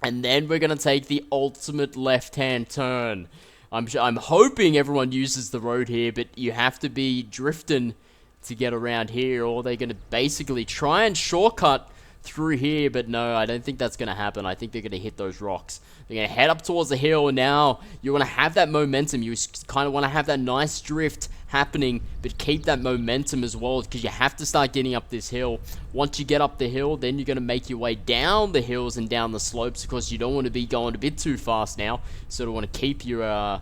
And then we're going to take the ultimate left-hand turn. I'm hoping everyone uses the road here, but you have to be drifting to get around here, or they're going to basically try and shortcut through here, but no, I don't think that's going to happen. I think they're going to hit those rocks. They're going to head up towards the hill, and now you want to have that momentum. You kind of want to have that nice drift happening, but keep that momentum as well, because you have to start getting up this hill. Once you get up the hill, then you're going to make your way down the hills and down the slopes, because you don't want to be going a bit too fast now. Sort of want to keep your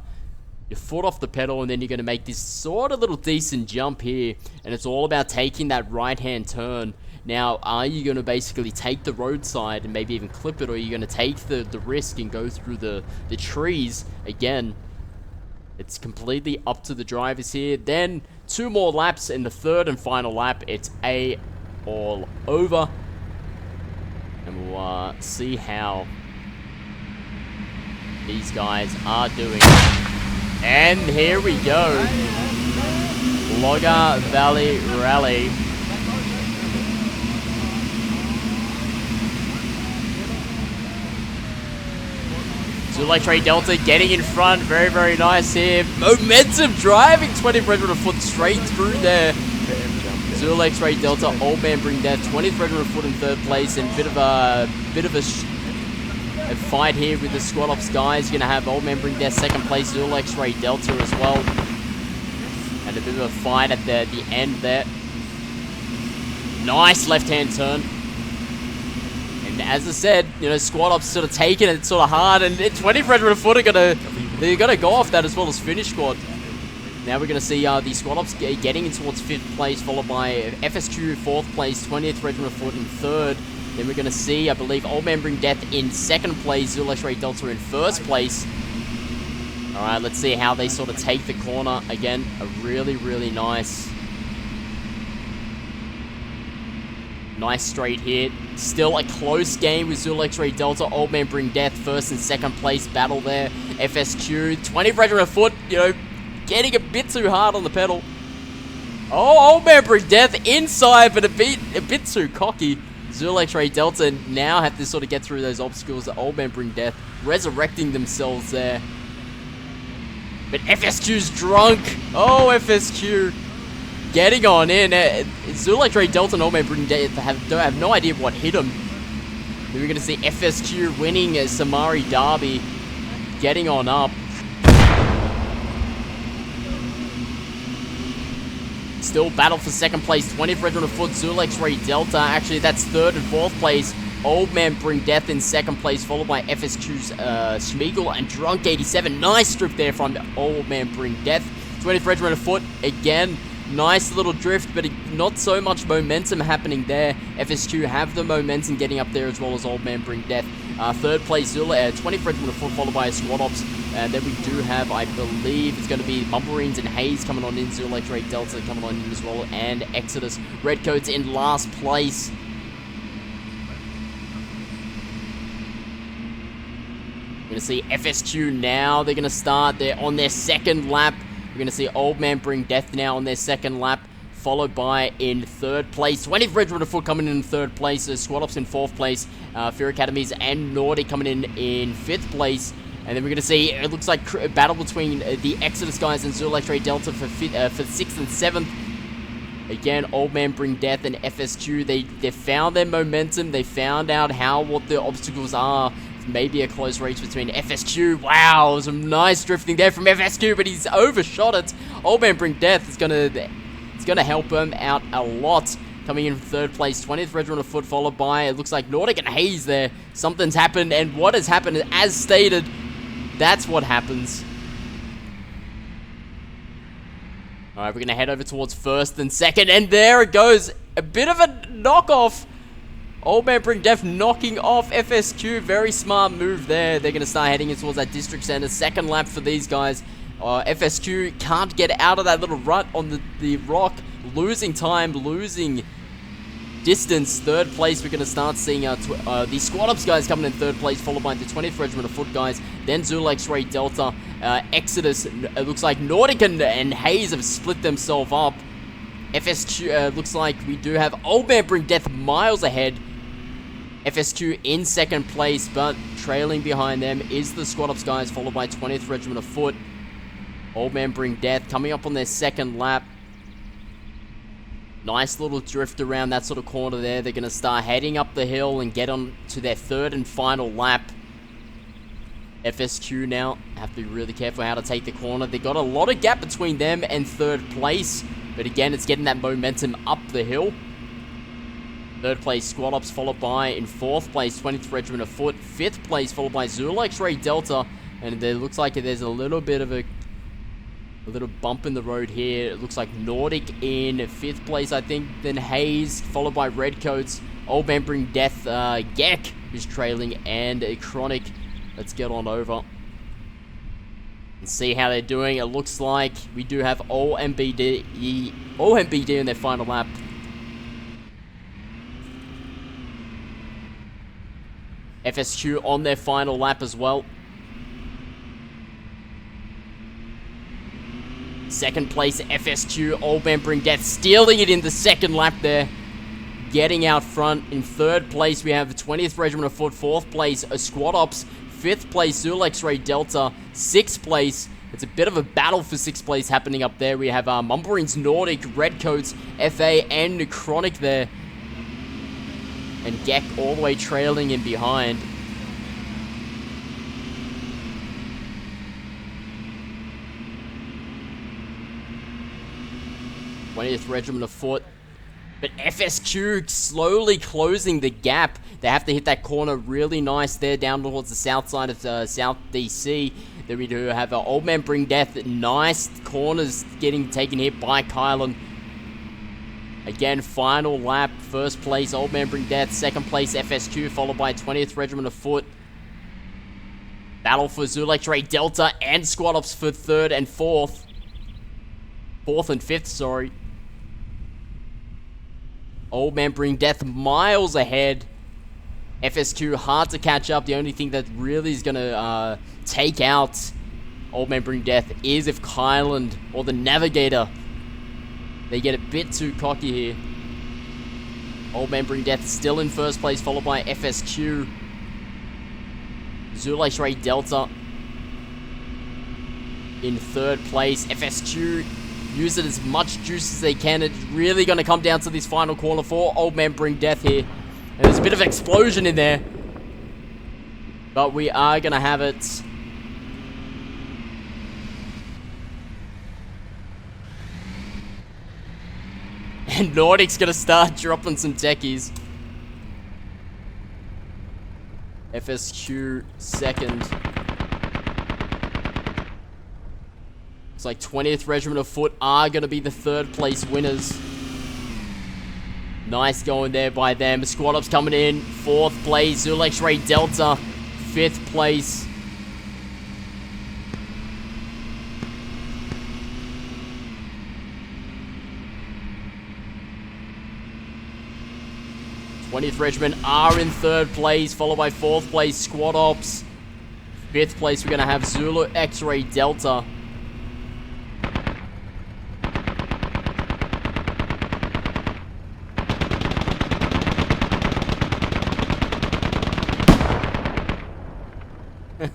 foot off the pedal, and then you're going to make this sort of little decent jump here, and it's all about taking that right-hand turn. Now, are you going to basically take the roadside and maybe even clip it, or are you going to take the risk and go through the trees? Again, it's completely up to the drivers here. Then 2 more laps. In the 3rd and final lap, it's all over. And we'll see how these guys are doing. And here we go. Logar Valley Rally. Zulek Delta getting in front. Very, very nice here. Momentum driving. 20th Regiment Foot straight through there. Zulek Delta, Old Man Bring Death. 20th Regiment Foot in 3rd place. And bit of a fight here with the Squad Ops guys. You're going to have Old Man Bring Death 2nd place. Zulek Delta as well. And a bit of a fight at the end there. Nice left-hand turn. And as I said, you know, Squad Ops sort of taking it sort of hard, and 20th Regiment Foot are they're gonna go off that as well as Finish Squad. Now we're gonna see the Squad Ops getting in towards 5th place, followed by FSQ 4th place, 20th Regiment Foot in 3rd. Then we're gonna see, I believe, Old Man Bring Death in 2nd place, Zulek Delta in 1st place. All right, let's see how they sort of take the corner. Again, a really, really nice straight hit. Still a close game with Zulek Delta. Old Man Bring Death 1st and 2nd place battle there. FSQ 20th Regiment Foot, you know, getting a bit too hard on the pedal. Oh, Old Man Bring Death inside, but a bit too cocky. Zulek Delta now have to sort of get through those obstacles. Old Man Bring Death resurrecting themselves there. But FSQ's drunk. Oh, FSQ. Getting on in. Zulek Delta and Old Man Bring Death have no idea what hit him. Then we're going to see FSQ winning Sumari Derby. Getting on up. Still battle for 2nd place. 20th Regiment of Foot. Zulek Delta. Actually, that's 3rd and 4th place. Old Man Bring Death in 2nd place, followed by FSQ's Schmiegel and Drunk 87. Nice strip there from Old Man Bring Death. 20th Regiment of Foot again. Nice little drift, but not so much momentum happening there. FSQ have the momentum getting up there as well as Old Man Bring Death. 3rd place, 20th Regiment of Foot, followed by Squad Ops. And then we do have, I believe, it's going to be Marines and Haze coming on in. Zulek Delta coming on in as well. And Exodus. Redcoats in last place. We're going to see FSQ now. They're going to start. They're on their 2nd lap. We're going to see Old Man Bring Death now on their 2nd lap, followed by in 3rd place. 20th Regiment of Foot coming in 3rd place. Squad Ops in 4th place. Fear Academies and Nordic coming in 5th place. And then we're going to see, it looks like a battle between the Exodus guys and Zulek Delta for 6th and 7th. Again, Old Man Bring Death and FSQ, they found their momentum. They found out what the obstacles are. Maybe a close race between FSQ. Wow, some nice drifting there from FSQ, but he's overshot it. Old Man Bring Death is gonna help him out a lot. Coming in 3rd place, 20th Regiment of Foot, followed by, it looks like Nordic and Haze there. Something's happened, and what has happened, as stated, that's what happens. Alright, we're gonna head over towards 1st and 2nd, and there it goes. A bit of a knockoff. Old Man Bring Death knocking off FSQ. Very smart move there. They're going to start heading in towards that district center. 2nd lap for these guys. FSQ can't get out of that little rut on the rock. Losing time, losing distance. Third place, we're going to start seeing the Squad Ops guys coming in third place, followed by the 20th Regiment of Foot guys, then Zulu X-Ray Delta, Exodus. It looks like Nordic and Haze have split themselves up. FSQ, looks like we do have Old Man Bring Death miles ahead. FSQ in second place, but trailing behind them is the Squad Ops guys, followed by 20th Regiment of Foot. Old Man Bring Death coming up on their second lap. Nice little drift around that sort of corner there. They're going to start heading up the hill and get on to their third and final lap. FSQ now have to be really careful how to take the corner. They got a lot of gap between them and third place, but again, it's getting that momentum up the hill. Third place, Squad Ops, followed by, in fourth place, 20th Regiment of Foot. Fifth place, followed by Zulu X-Ray Delta. And it looks like there's a little bit of a little bump in the road here. It looks like Nordic in fifth place, I think. Then Haze, followed by Redcoats. Old Man Bring Death, Gek, who's trailing, and Chronic. Let's get on over and see how they're doing. It looks like we do have OMBD in their final lap. FSQ on their final lap as well. Second place, FSQ, Old Man Bring Death, stealing it in the second lap there. Getting out front. In third place, we have the 20th Regiment of Foot. Fourth place, Squad Ops. Fifth place, Zulu X-Ray Delta. Sixth place, it's a bit of a battle for sixth place happening up there. We have Mumbarines, Nordic, Redcoats, FA, and Chronic there. And Gek all the way trailing in behind. th Regiment of Foot. But FSQ slowly closing the gap. They have to hit that corner really nice there down towards the south side of South DC. Then we do have Old Man Bring Death. Nice corners getting taken hit by Kylan. Again, final lap. First place, Old Man Bring Death. Second place, FSQ, followed by 20th Regiment of Foot. Battle for Zulu X-Ray Delta and Squad Ops for third and fourth. Fourth and fifth, sorry. Old Man Bring Death miles ahead. FSQ hard to catch up. The only thing that really is going to take out Old Man Bring Death is if Kylan or the Navigator, they get a bit too cocky here. Old Man Bring Death still in first place, followed by FSQ. Zulu X-Ray Delta in third place. FSQ use it as much juice as they can. It's really going to come down to this final corner for Old Man Bring Death here. And there's a bit of explosion in there. But we are going to have it. And Nordic's going to start dropping some techies. FSQ second. It's like 20th Regiment of Foot are going to be the third place winners. Nice going there by them. Squad Ops coming in. Fourth place, Zulu X-Ray Delta. Fifth place. th Regiment are in third place, followed by fourth place, Squad Ops. Fifth place, we're going to have Zulu X-Ray Delta.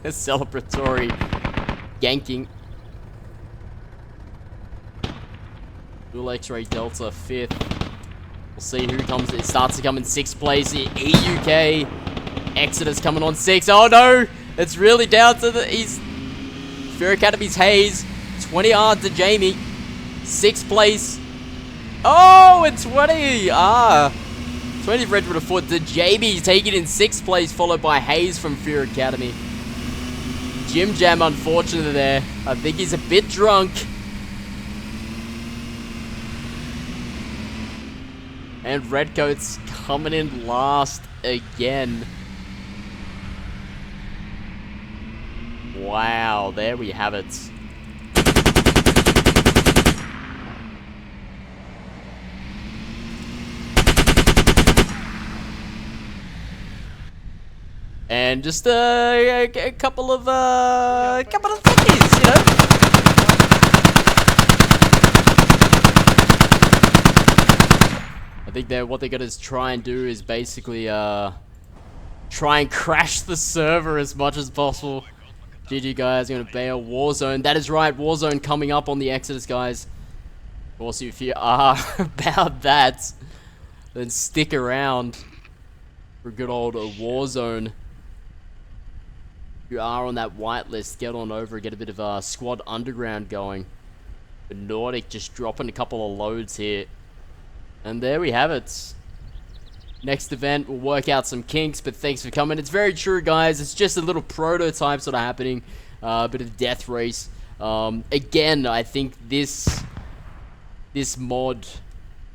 Celebratory yanking. Zulu X-Ray Delta, fifth. We'll see who comes. It starts to come in sixth place. EUK. Exodus coming on sixth. Oh no! It's really down to the Fear Academy's Haze. 20R to Jamie. Sixth place. Oh, it's 20. 20th Regiment of Foot to Jamie. Taking in sixth place, followed by Haze from Fear Academy. Jim Jam, unfortunately, there. I think he's a bit drunk. And Redcoats coming in last again. Wow, there we have it. and just a couple of thickies, you know. I think what they're gonna try and do is basically try and crash the server as much as possible. GG guys, I'm gonna bail Warzone. That is right, Warzone coming up on the Exodus, guys. Of course, if you are about that, then stick around for good old Warzone. If you are on that whitelist, get on over, get a bit of squad underground going. The Nordic just dropping a couple of loads here. And there we have it. Next event, we'll work out some kinks, but thanks for coming. It's very true, guys. It's just a little prototype sort of happening. A bit of death race. Again, I think this mod...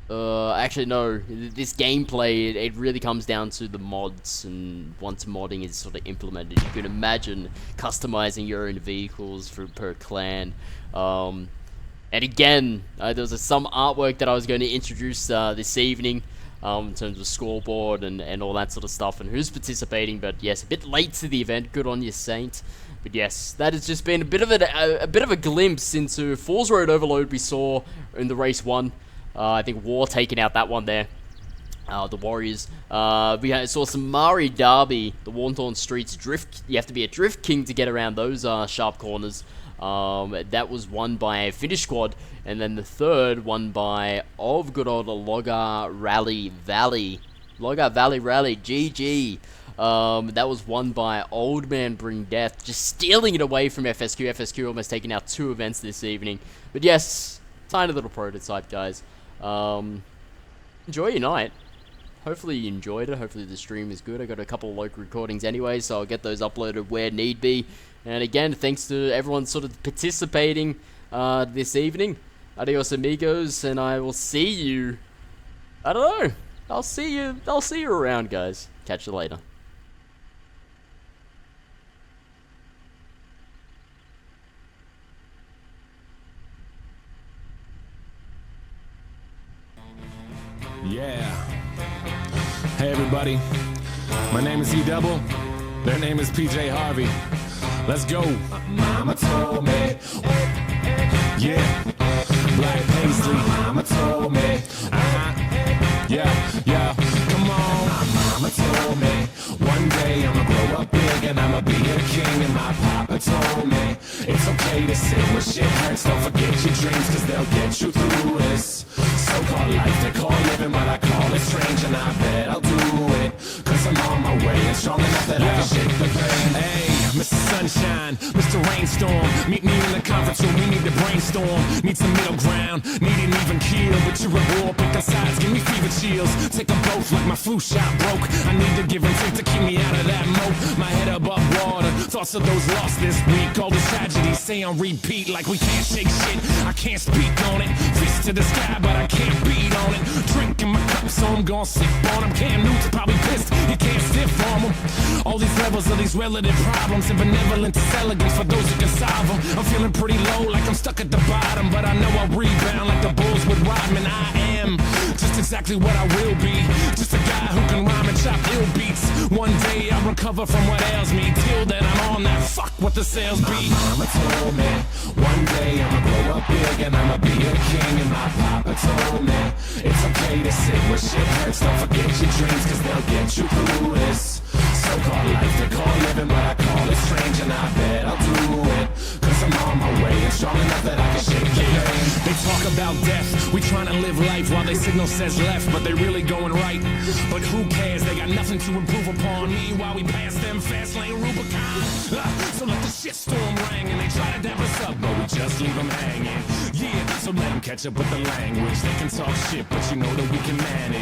actually, no. This gameplay, it really comes down to the mods. And once modding is sort of implemented, you can imagine customizing your own vehicles per clan. And again, there was some artwork that I was going to introduce this evening. In terms of scoreboard and all that sort of stuff and who's participating, but yes, a bit late to the event. Good on you, Saint. But yes, that has just been a bit of a glimpse into Falls Road Overload we saw in the race 1. I think War taking out that one there. The Warriors. We saw Sumari Derby, the Worn Streets drift. You have to be a drift king to get around those sharp corners. That was won by a Finnish squad, and then the third won by good old Logar Rally Valley. Logar Valley Rally, GG. That was won by Old Man Bring Death, just stealing it away from FSQ. FSQ almost taking out 2 events this evening. But yes, tiny little prototype, guys. Enjoy your night. Hopefully you enjoyed it. Hopefully the stream is good. I got a couple of local recordings anyway, so I'll get those uploaded where need be. And again, thanks to everyone sort of participating this evening. Adios amigos, and I will see you. I don't know. I'll see you around, guys. Catch you later. Yeah. Hey everybody. My name is E-Double. Their name is PJ Harvey. Let's go. Mama told me. Yeah. Black paisley. Mama told me. Yeah. Come on. Mama told me. One day I'ma grow up big and I'ma be a king. And my papa told me it's okay to sit where shit hurts. Don't forget your dreams, cause they'll get you through this so-called life they call living, but I call it strange. And I bet I'll do it, cause I'm on my way and strong enough that I can shake the pain. Hey, Mr. Sunshine, Mr. Rainstorm, meet me in the conference room, we need to brainstorm. Need some middle ground, need an even keel. But you're a war, picking sides, give me fever chills. Take them both like my flu shot broke. I need to give and take to keep me out of that moat. My head above water, thoughts of those lost this week. All these tragedies say on repeat like we can't shake shit. I can't speak on it, fist to the sky but I can't beat on it. Drinking my cup so I'm gon' sip on them. Cam Newton's probably pissed, he can't stiff on them. All these levels of these relative problems and benevolent elegance for those who can solve them. I'm feeling pretty low like I'm stuck at the bottom, but I know I'll rebound like the Bulls with Rodman. I am just exactly what I will be, just a guy who can rhyme and chop ill beats. One day I'll recover from what ails me. Till then I'm on that fuck what the sales be. My mama told me one day I'ma grow up big and I'ma be a king. And my papa told me it's okay to sit where shit hurts. Don't forget your dreams, cause they'll get you through this so-called life they call living, but I call it strange. And I bet I'll do it, cause I'm on my way and strong enough that I can shake the pain. They talk about death, we trying to live life while they signal says left, but they really going right. But who cares, they got nothing to improve upon me while we pass them fast lane Rubicon. So let the shitstorm ring and they try to dap us up, but we just leave them hanging. Yeah, so let them catch up with the language. They can talk shit, but you know that we can manage.